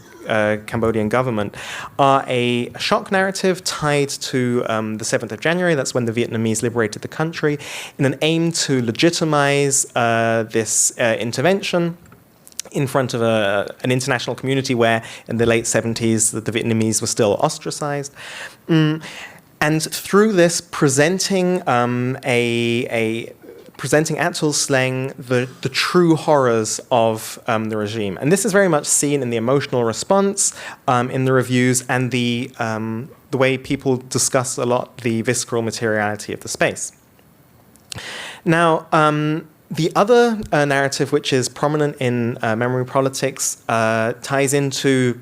Cambodian government, are a shock narrative tied to the 7th of January, that's when the Vietnamese liberated the country, in an aim to legitimize this intervention, in front of an international community where in the late 70s the Vietnamese were still ostracized. And through this, presenting presenting at Tuol Sleng the true horrors of the regime. And this is very much seen in the emotional response in the reviews and the way people discuss a lot the visceral materiality of the space. Now, the other narrative which is prominent in memory politics ties into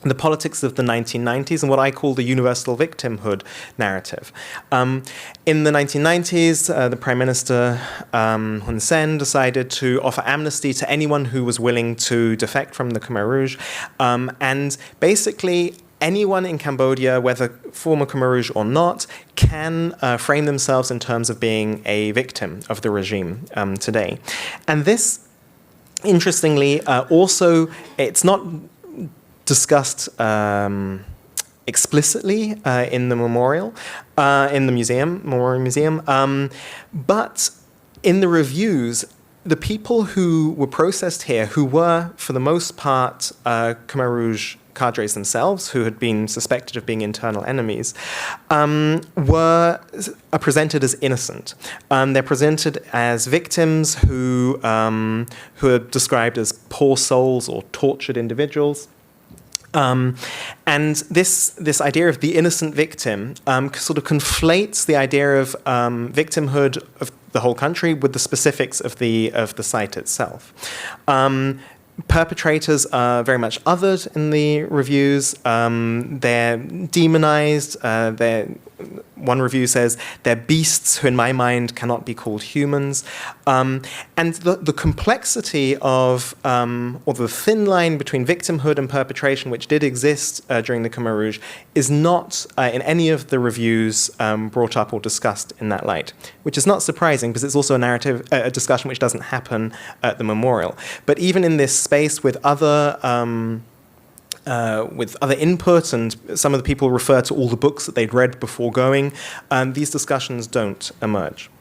the politics of the 1990s and what I call the universal victimhood narrative. In the 1990s, the Prime Minister Hun Sen decided to offer amnesty to anyone who was willing to defect from the Khmer Rouge. And basically, anyone in Cambodia, whether former Khmer Rouge or not, can frame themselves in terms of being a victim of the regime today. And this, interestingly, also, it's not discussed explicitly in the memorial, in the memorial museum, but in the reviews, the people who were processed here, who were, for the most part, Khmer Rouge cadres themselves, who had been suspected of being internal enemies, are presented as innocent. They're presented as victims who are described as poor souls or tortured individuals. And this idea of the innocent victim sort of conflates the idea of victimhood of the whole country with the specifics of the site itself. Perpetrators are very much othered in the reviews. They're demonized. One review says they're beasts who, in my mind, cannot be called humans. And the complexity of, or the thin line between victimhood and perpetration, which did exist during the Khmer Rouge, is not in any of the reviews brought up or discussed in that light, which is not surprising because it's also a discussion which doesn't happen at the memorial. But even in this space with other input, and some of the people refer to all the books that they'd read before going, these discussions don't emerge.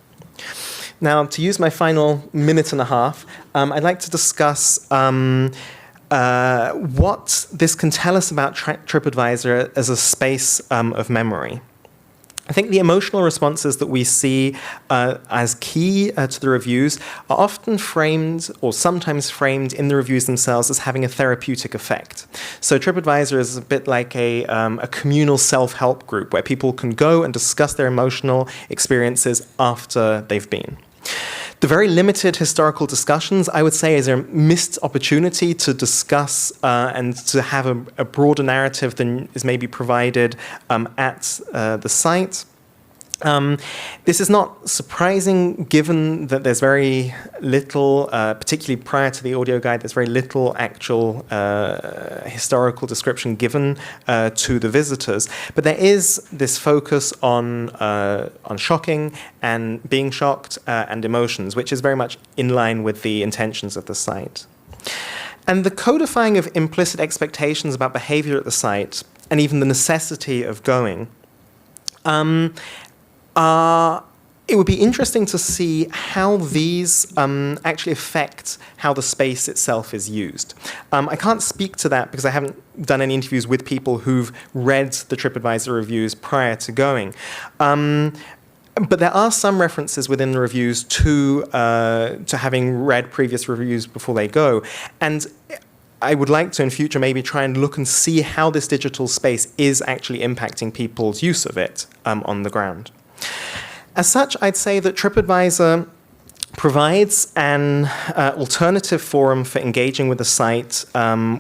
Now, to use my final minute and a half, I'd like to discuss what this can tell us about TripAdvisor as a space of memory. I think the emotional responses that we see as key to the reviews are often framed, or sometimes framed in the reviews themselves, as having a therapeutic effect. So TripAdvisor is a bit like a communal self-help group where people can go and discuss their emotional experiences after they've been. The very limited historical discussions, I would say, is a missed opportunity to discuss and to have a broader narrative than is maybe provided at the site. This is not surprising given that there's very little, particularly prior to the audio guide, there's very little actual historical description given to the visitors. But there is this focus on shocking and being shocked and emotions, which is very much in line with the intentions of the site. And the codifying of implicit expectations about behavior at the site, and even the necessity of going, it would be interesting to see how these actually affect how the space itself is used. I can't speak to that because I haven't done any interviews with people who've read the TripAdvisor reviews prior to going. But there are some references within the reviews to having read previous reviews before they go. And I would like to, in future, maybe try and look and see how this digital space is actually impacting people's use of it on the ground. As such, I'd say that TripAdvisor provides an alternative forum for engaging with the site,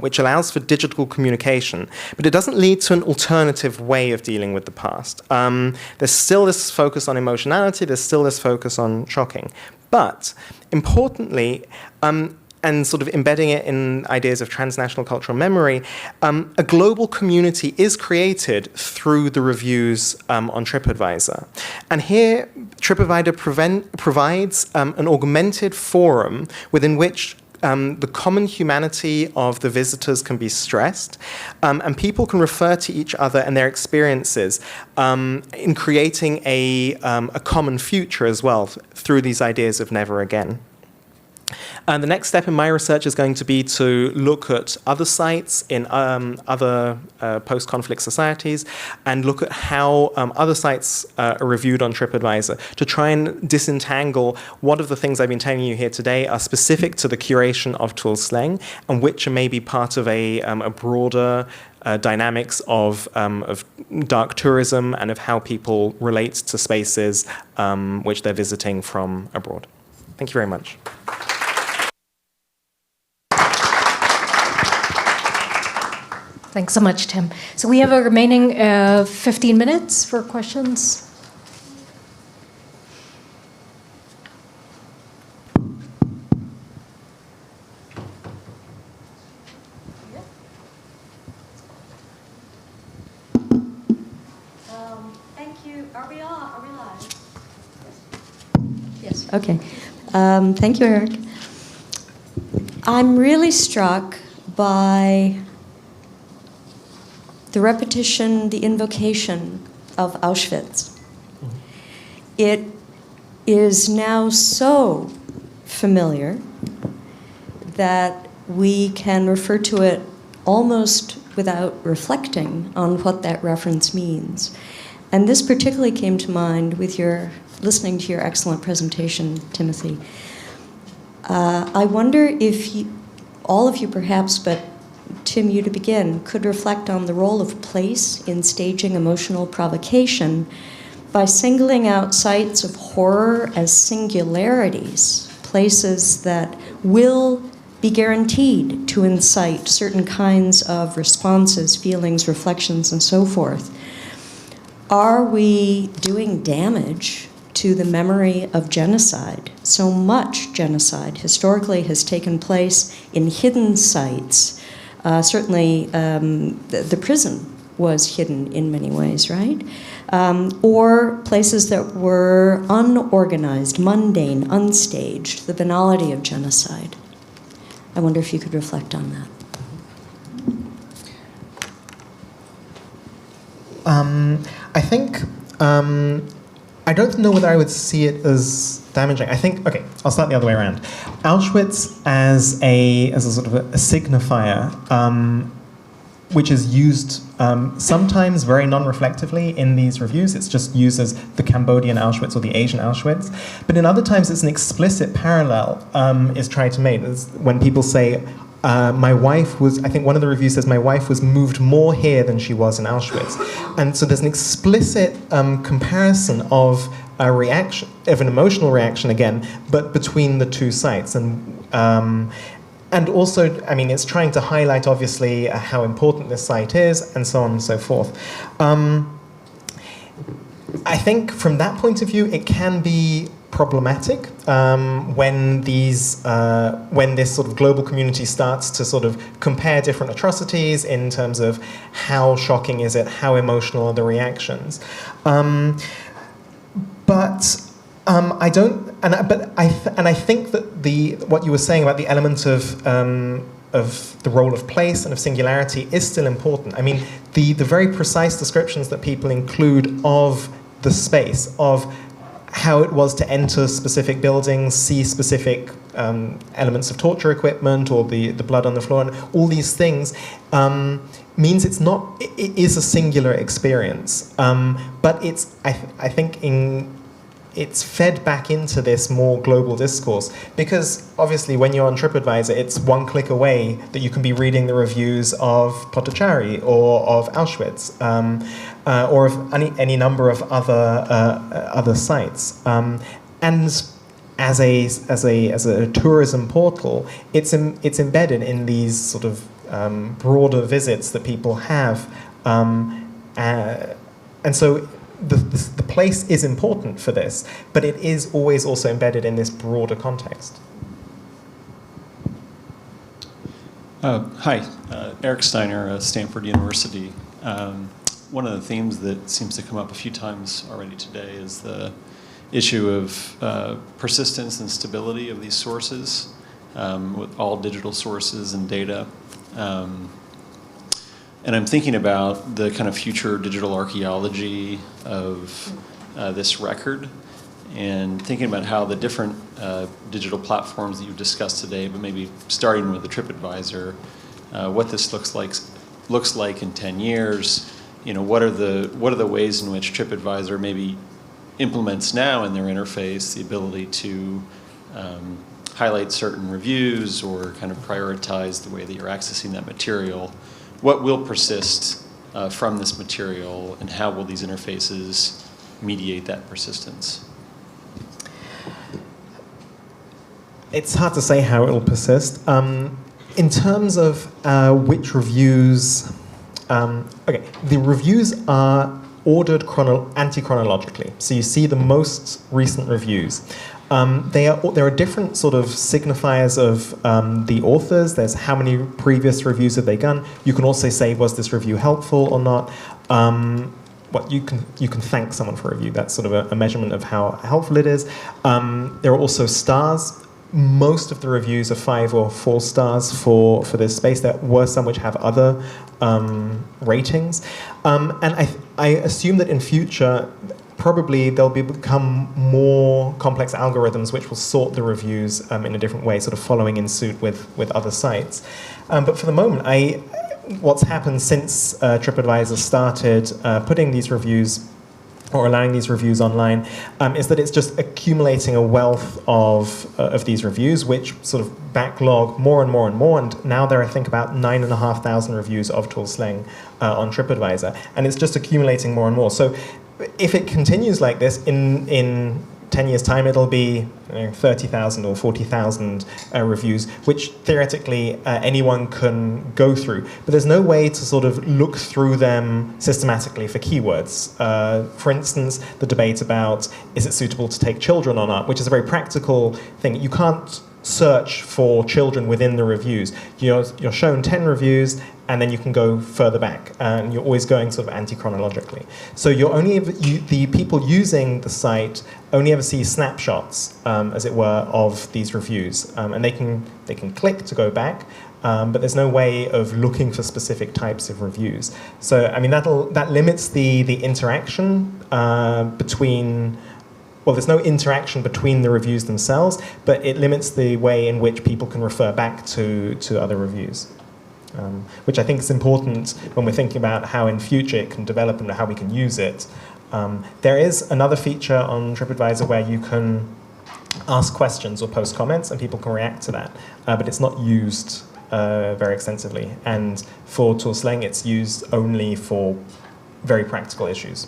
which allows for digital communication, but it doesn't lead to an alternative way of dealing with the past. There's still this focus on emotionality, there's still this focus on shocking. But importantly, and sort of embedding it in ideas of transnational cultural memory, a global community is created through the reviews on TripAdvisor. And here, TripAdvisor provides an augmented forum within which the common humanity of the visitors can be stressed, and people can refer to each other and their experiences in creating a common future as well through these ideas of never again. And the next step in my research is going to be to look at other sites in other post-conflict societies and look at how other sites are reviewed on TripAdvisor to try and disentangle what of the things I've been telling you here today are specific to the curation of Tuol Sleng and which are maybe part of a broader dynamics of dark tourism and of how people relate to spaces which they're visiting from abroad. Thank you very much. Thanks so much, Tim. So we have a remaining 15 minutes for questions. Thank you. Are we live? Yes. Okay. Thank you, Eric. I'm really struck by the repetition, the invocation of Auschwitz. It is now so familiar that we can refer to it almost without reflecting on what that reference means. And this particularly came to mind with listening to your excellent presentation, Timothy. I wonder if all of you perhaps, but Tim, you to begin, could reflect on the role of place in staging emotional provocation by singling out sites of horror as singularities, places that will be guaranteed to incite certain kinds of responses, feelings, reflections, and so forth. Are we doing damage to the memory of genocide? So much genocide historically has taken place in hidden sites. Certainly, the prison was hidden in many ways, right? Or places that were unorganized, mundane, unstaged, the banality of genocide. I wonder if you could reflect on that. I think, I don't know whether I would see it as damaging. I think, okay, I'll start the other way around. Auschwitz as a sort of a signifier, which is used sometimes very non-reflectively in these reviews. It's just used as the Cambodian Auschwitz or the Asian Auschwitz. But in other times, it's an explicit parallel is tried to make. It's when people say, my wife was, I think one of the reviews says, my wife was moved more here than she was in Auschwitz. And so there's an explicit comparison of a reaction, of an emotional reaction again, but between the two sites. And also, I mean, it's trying to highlight, obviously, how important this site is, and so on and so forth. I think from that point of view, it can be problematic when this sort of global community starts to sort of compare different atrocities in terms of how shocking is it, how emotional are the reactions. But I don't, but I think that what you were saying about the element of the role of place and of singularity is still important. I mean, the very precise descriptions that people include of the space, of how it was to enter specific buildings, see specific elements of torture equipment or the blood on the floor, and all these things means it is a singular experience. But it's, I think it's fed back into this more global discourse because obviously when you're on TripAdvisor, it's one click away that you can be reading the reviews of Potocari or of Auschwitz or of any number of other sites. And as a tourism portal, it's embedded in these sort of broader visits that people have, and so. The place is important for this, but it is always also embedded in this broader context. Hi, Eric Steiner, Stanford University. One of the themes that seems to come up a few times already today is the issue of persistence and stability of these sources, with all digital sources and data. And I'm thinking about the kind of future digital archaeology of this record and thinking about how the different digital platforms that you've discussed today, but maybe starting with the TripAdvisor, what this looks like in 10 years. What are the ways in which TripAdvisor maybe implements now in their interface the ability to highlight certain reviews or kind of prioritize the way that you're accessing that material? What will persist from this material, and how will these interfaces mediate that persistence? It's hard to say how it will persist. In terms of which reviews, the reviews are ordered anti-chronologically. So you see the most recent reviews. There are different sort of signifiers of the authors. There's how many previous reviews have they done. You can also say, was this review helpful or not? You can thank someone for a review. That's sort of a measurement of how helpful it is. There are also stars. Most of the reviews are 5 or 4 stars for this space. There were some which have other ratings. And I assume that in future, probably there'll become more complex algorithms which will sort the reviews in a different way, sort of following in suit with other sites. But for the moment, what's happened since TripAdvisor started putting these reviews or allowing these reviews online is that it's just accumulating a wealth of these reviews, which sort of backlog more and more and more. And now there are, I think, about 9,500 reviews of Tuol Sleng on TripAdvisor, and it's just accumulating more and more. So if it continues like this, in 10 years' time, it'll be 30,000 or 40,000 reviews, which theoretically anyone can go through. But there's no way to sort of look through them systematically for keywords. For instance, the debate about is it suitable to take children or not, which is a very practical thing. You can't search for children within the reviews. You're shown 10 reviews, and then you can go further back, and you're always going sort of anti-chronologically. So the people using the site only ever see snapshots, as it were, of these reviews, and they can click to go back, but there's no way of looking for specific types of reviews. So I mean that limits the interaction between. Well, there's no interaction between the reviews themselves, but it limits the way in which people can refer back to other reviews, which I think is important when we're thinking about how in future it can develop and how we can use it. There is another feature on TripAdvisor where you can ask questions or post comments and people can react to that, but it's not used very extensively. And for Tuol Sleng, it's used only for very practical issues.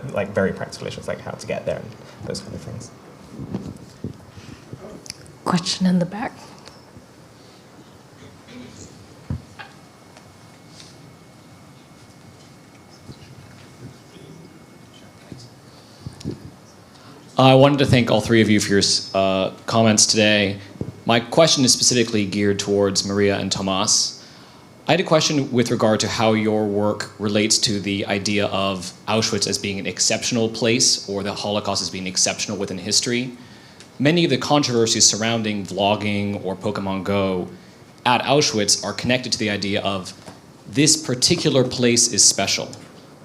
Like very practical issues, like how to get there and those kind of things. Question in the back. I wanted to thank all three of you for your comments today. My question is specifically geared towards Maria and Tomasz. I had a question with regard to how your work relates to the idea of Auschwitz as being an exceptional place, or the Holocaust as being exceptional within history. Many of the controversies surrounding vlogging or Pokémon Go at Auschwitz are connected to the idea of this particular place is special,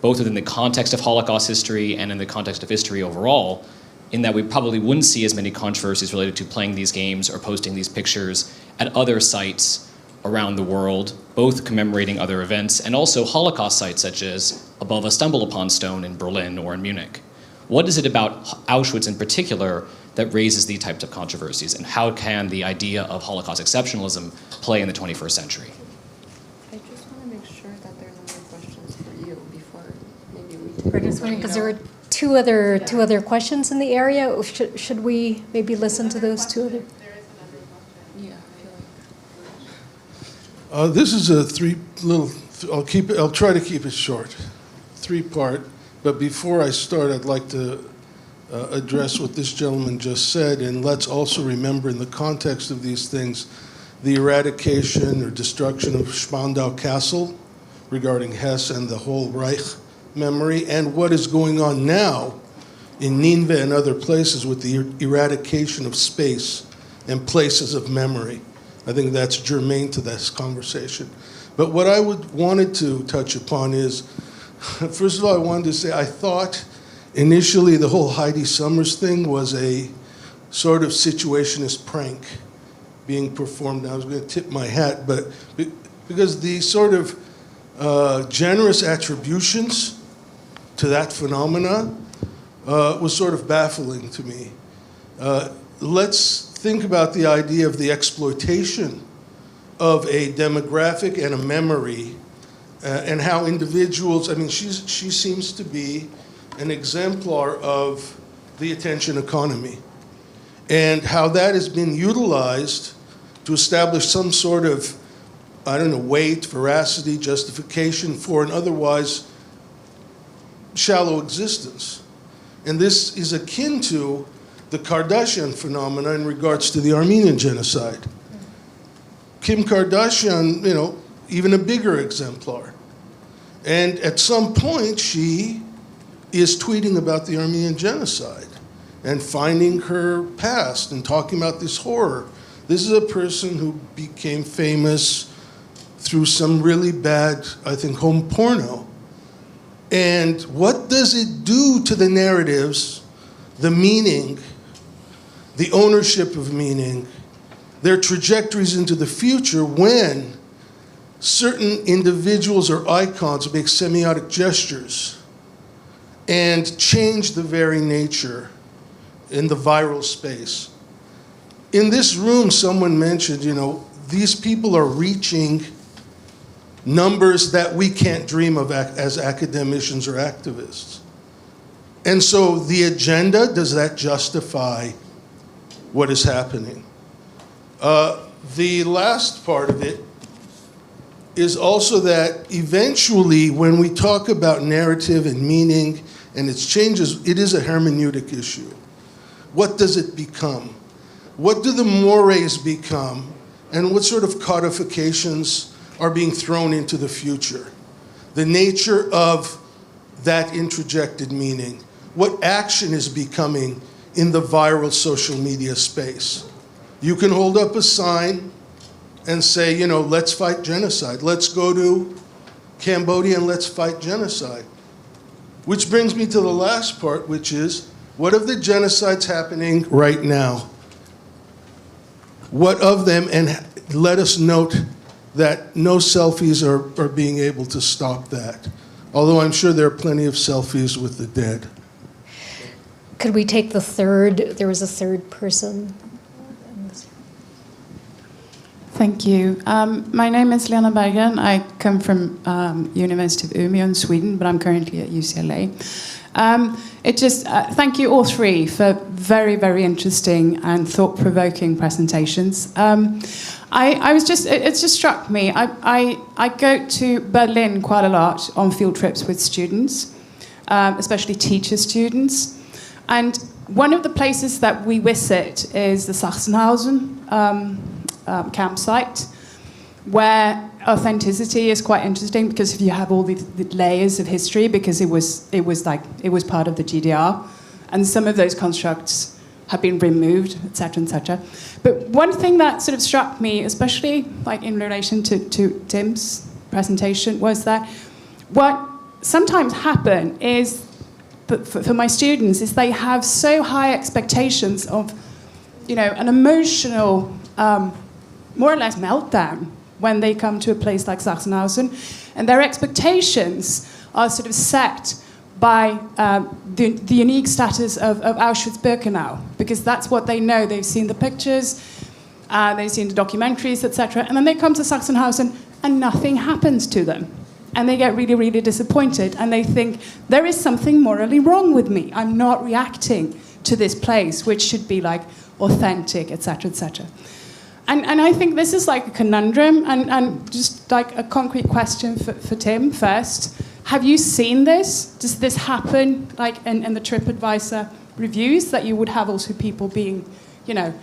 both within the context of Holocaust history and in the context of history overall, in that we probably wouldn't see as many controversies related to playing these games or posting these pictures at other sites around the world, both commemorating other events and also Holocaust sites such as above a stumble upon stone in Berlin or in Munich. What is it about Auschwitz in particular that raises these types of controversies, and how can the idea of Holocaust exceptionalism play in the 21st century? I just want to make sure that there are no more questions for you before maybe we We're just wondering, because there were two other questions in the area. Should we maybe listen to those two other? This is a I'll try to keep it short, 3-part. But before I start, I'd like to address what this gentleman just said, and let's also remember in the context of these things, the eradication or destruction of Spandau Castle regarding Hess and the whole Reich memory, and what is going on now in Nineveh and other places with the eradication of space and places of memory. I think that's germane to this conversation. But what I wanted to touch upon is, first of all, I wanted to say I thought initially the whole Heidi Summers thing was a sort of situationist prank being performed. I was going to tip my hat, but because the sort of generous attributions to that phenomena was sort of baffling to me. Let's think about the idea of the exploitation of a demographic and a memory, and how individuals, I mean, she seems to be an exemplar of the attention economy, and how that has been utilized to establish some sort of, I don't know, weight, veracity, justification for an otherwise shallow existence. And this is akin to the Kardashian phenomena in regards to the Armenian genocide. Kim Kardashian, you know, even a bigger exemplar. And at some point, she is tweeting about the Armenian genocide and finding her past and talking about this horror. This is a person who became famous through some really bad, I think, home porno. And what does it do to the narratives, the meaning, the ownership of meaning, their trajectories into the future when certain individuals or icons make semiotic gestures and change the very nature in the viral space? In this room, someone mentioned, you know, these people are reaching numbers that we can't dream of as academicians or activists. And so the agenda, does that justify what is happening? The last part of it is also that eventually when we talk about narrative and meaning and its changes, it is a hermeneutic issue. What does it become? What do the mores become? And what sort of codifications are being thrown into the future? The nature of that introjected meaning. What action is becoming in the viral social media space? You can hold up a sign and say, you know, let's fight genocide. Let's go to Cambodia and let's fight genocide. Which brings me to the last part, which is, what of the genocides happening right now? What of them? And let us note that no selfies are being able to stop that. Although I'm sure there are plenty of selfies with the dead. Could we take the third? There was a third person. Thank you. My name is Lena Bergen. I come from University of Umeå in Sweden, but I'm currently at UCLA. Thank you all three for very, very interesting and thought-provoking presentations. It just struck me. I go to Berlin quite a lot on field trips with students, especially teacher students. And one of the places that we visit is the Sachsenhausen campsite, where authenticity is quite interesting because if you have all the layers of history, because it was part of the GDR, and some of those constructs have been removed, etc., etc. But one thing that sort of struck me, especially like in relation to Tim's presentation, was that what sometimes happen is, for my students, is they have so high expectations of, you know, an emotional, more or less meltdown when they come to a place like Sachsenhausen, and their expectations are sort of set by the unique status of Auschwitz-Birkenau, because that's what they know. They've seen the pictures, they've seen the documentaries, etc., and then they come to Sachsenhausen and nothing happens to them. And they get really, really disappointed, and they think, there is something morally wrong with me. I'm not reacting to this place, which should be like authentic, etc., etc. And I think this is like a conundrum, and just like a concrete question for Tim first. Have you seen this? Does this happen like in the TripAdvisor reviews, that you would have also people being, you know,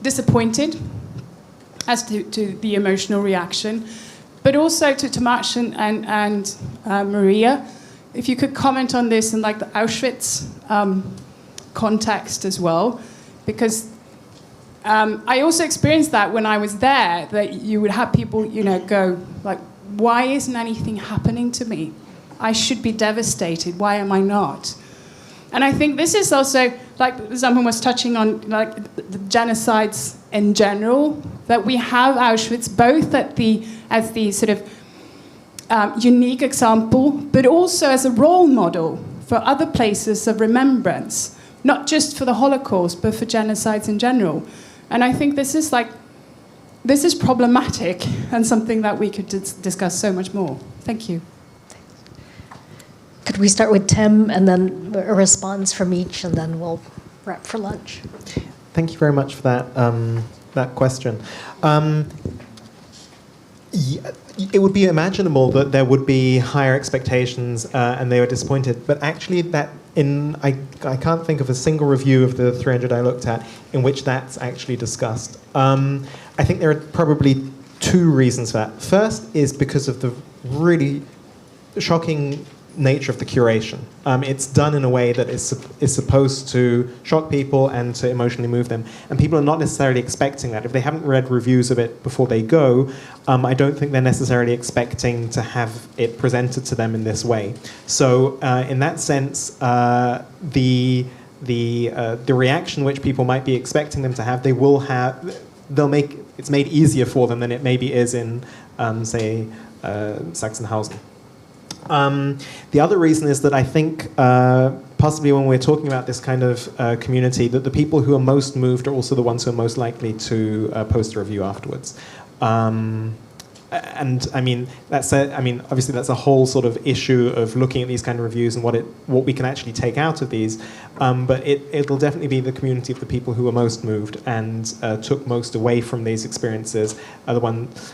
disappointed as to the emotional reaction? But also to Tomasz and Maria, if you could comment on this in like the Auschwitz context as well, because I also experienced that when I was there, that you would have people, you know, go like, why isn't anything happening to me? I should be devastated. Why am I not? And I think this is also, like someone was touching on, like the genocides in general, that we have Auschwitz both as the sort of unique example, but also as a role model for other places of remembrance, not just for the Holocaust, but for genocides in general. And I think this is problematic and something that we could discuss so much more. Thank you. Could we start with Tim and then a response from each, and then we'll wrap for lunch? Thank you very much for that question. It would be imaginable that there would be higher expectations and they were disappointed, but actually I can't think of a single review of the 300 I looked at in which that's actually discussed. I think there are probably two reasons for that. First is because of the really shocking nature of the curation. It's done in a way that is supposed to shock people and to emotionally move them. And people are not necessarily expecting that. If they haven't read reviews of it before they go, I don't think they're necessarily expecting to have it presented to them in this way. So in that sense, the reaction which people might be expecting them to have, it's made easier for them than it maybe is in, say, Sachsenhausen. The other reason is that I think possibly when we're talking about this kind of community, that the people who are most moved are also the ones who are most likely to post a review afterwards. And I mean, obviously that's a whole sort of issue of looking at these kind of reviews and what we can actually take out of these. But it'll definitely be the community of the people who are most moved and took most away from these experiences are the ones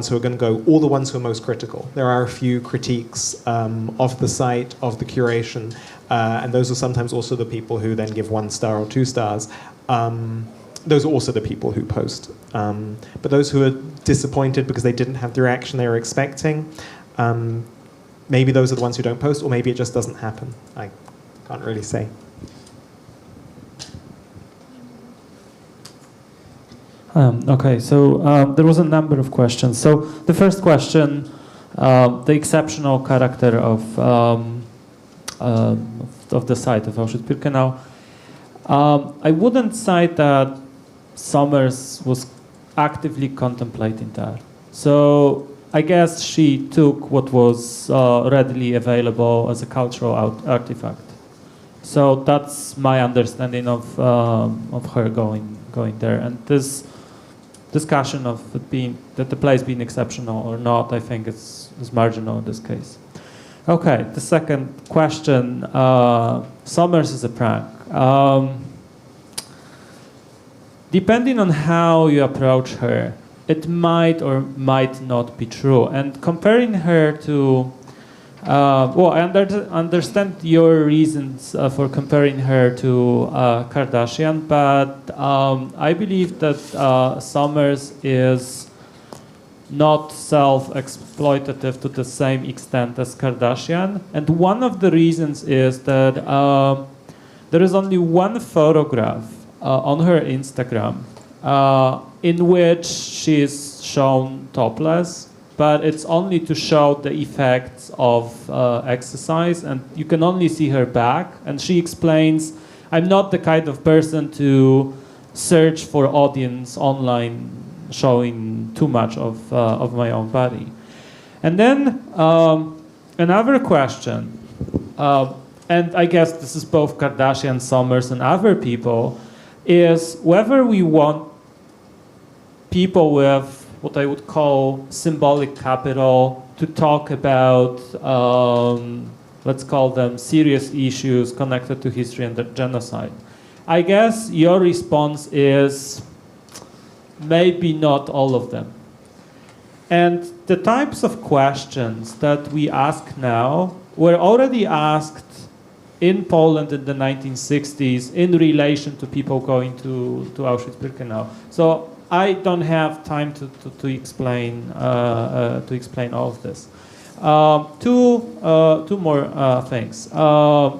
who are going to go, or the ones who are most critical. There are a few critiques of the site, of the curation, and those are sometimes also the people who then give 1 star or 2 stars. Those are also the people who post. But those who are disappointed because they didn't have the reaction they were expecting, maybe those are the ones who don't post, or maybe it just doesn't happen. I can't really say. Okay, so there was a number of questions. So the first question, the exceptional character of the site of Auschwitz-Birkenau. I wouldn't say that Somers was actively contemplating that. So I guess she took what was readily available as a cultural artifact. So that's my understanding of her going there. And this discussion of it being that the place being exceptional or not, I think is marginal in this case. Okay, the second question. Somers is a prank. Depending on how you approach her, it might or might not be true. And comparing her to, I understand your reasons for comparing her to Kardashian, but I believe that Somers is not self-exploitative to the same extent as Kardashian. And one of the reasons is that there is only one photograph on her Instagram in which she is shown topless, but it's only to show the effects of exercise, and you can only see her back. And she explains, I'm not the kind of person to search for audience online showing too much of my own body. And then another question, and I guess this is both Kardashian, Somers, and other people, is whether we want people with what I would call symbolic capital to talk about, let's call them serious issues connected to history and the genocide. I guess your response is maybe not all of them. And the types of questions that we ask now were already asked in Poland in the 1960s in relation to people going to Auschwitz-Birkenau. So I don't have time to explain all of this. Two more things.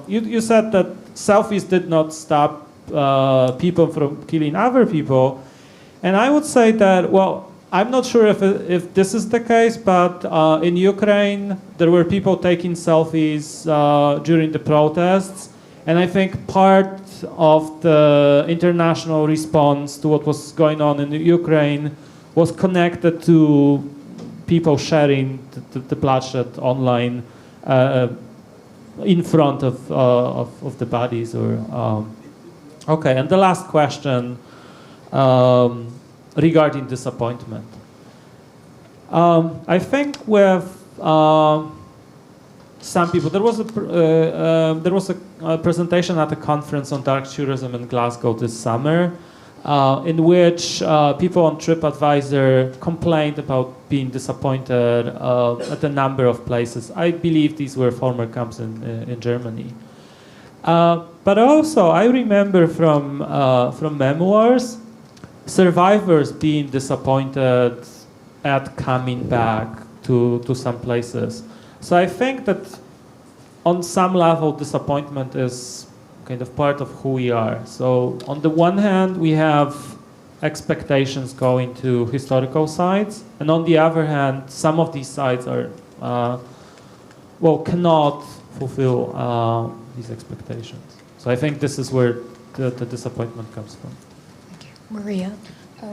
You said that selfies did not stop people from killing other people, and I would say that, well, I'm not sure if this is the case, but in Ukraine, there were people taking selfies during the protests. And I think part of the international response to what was going on in Ukraine was connected to people sharing the bloodshed online in front of the bodies. Okay, and the last question regarding disappointment. I think with some people, there was a presentation at a conference on dark tourism in Glasgow this summer, in which people on TripAdvisor complained about being disappointed at a number of places. I believe these were former camps in Germany. But also, I remember from memoirs, survivors being disappointed at coming back to some places. So I think that on some level, disappointment is kind of part of who we are. So on the one hand, we have expectations going to historical sites, and on the other hand, some of these sites are, cannot fulfill these expectations. So I think this is where the disappointment comes from. Thank you. Maria?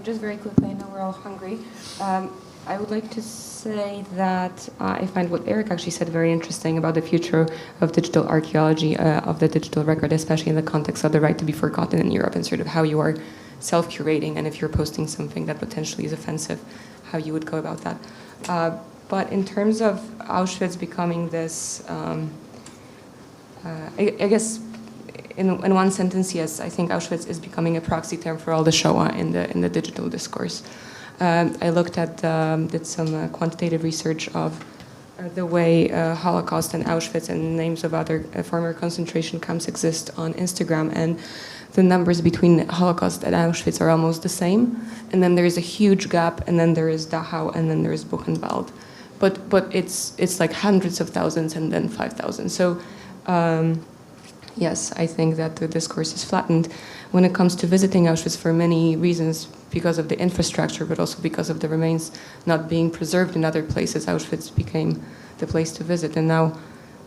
Just very quickly, I know we're all hungry. I would like to say that I find what Eric actually said very interesting about the future of digital archaeology, of the digital record, especially in the context of the right to be forgotten in Europe, and sort of how you are self-curating, and if you're posting something that potentially is offensive, how you would go about that. But in terms of Auschwitz becoming this, I guess in one sentence, yes, I think Auschwitz is becoming a proxy term for all the Shoah in the digital discourse. I looked at, did some quantitative research of the way Holocaust and Auschwitz and names of other former concentration camps exist on Instagram, and the numbers between Holocaust and Auschwitz are almost the same. And then there is a huge gap, and then there is Dachau, and then there is Buchenwald. But it's like hundreds of thousands and then 5,000. So yes, I think that the discourse is flattened when it comes to visiting Auschwitz for many reasons, because of the infrastructure, but also because of the remains not being preserved in other places. Auschwitz became the place to visit. And now,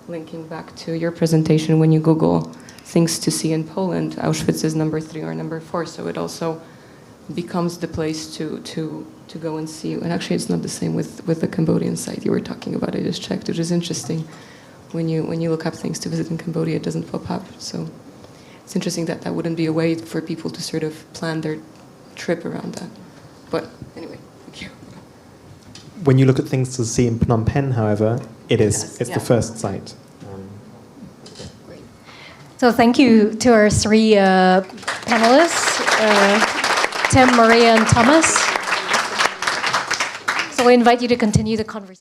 linking back to your presentation, when you Google things to see in Poland, Auschwitz is number 3 or number 4. So it also becomes the place to go and see. And actually, it's not the same with the Cambodian site you were talking about. I just checked, which is interesting. When you look up things to visit in Cambodia, it doesn't pop up. So it's interesting that wouldn't be a way for people to sort of plan their trip around that. But anyway, thank you. When you look at things to see in Phnom Penh, however, it's the first site. So thank you to our 3 panelists, Tim, Maria, and Tomasz. So I invite you to continue the conversation.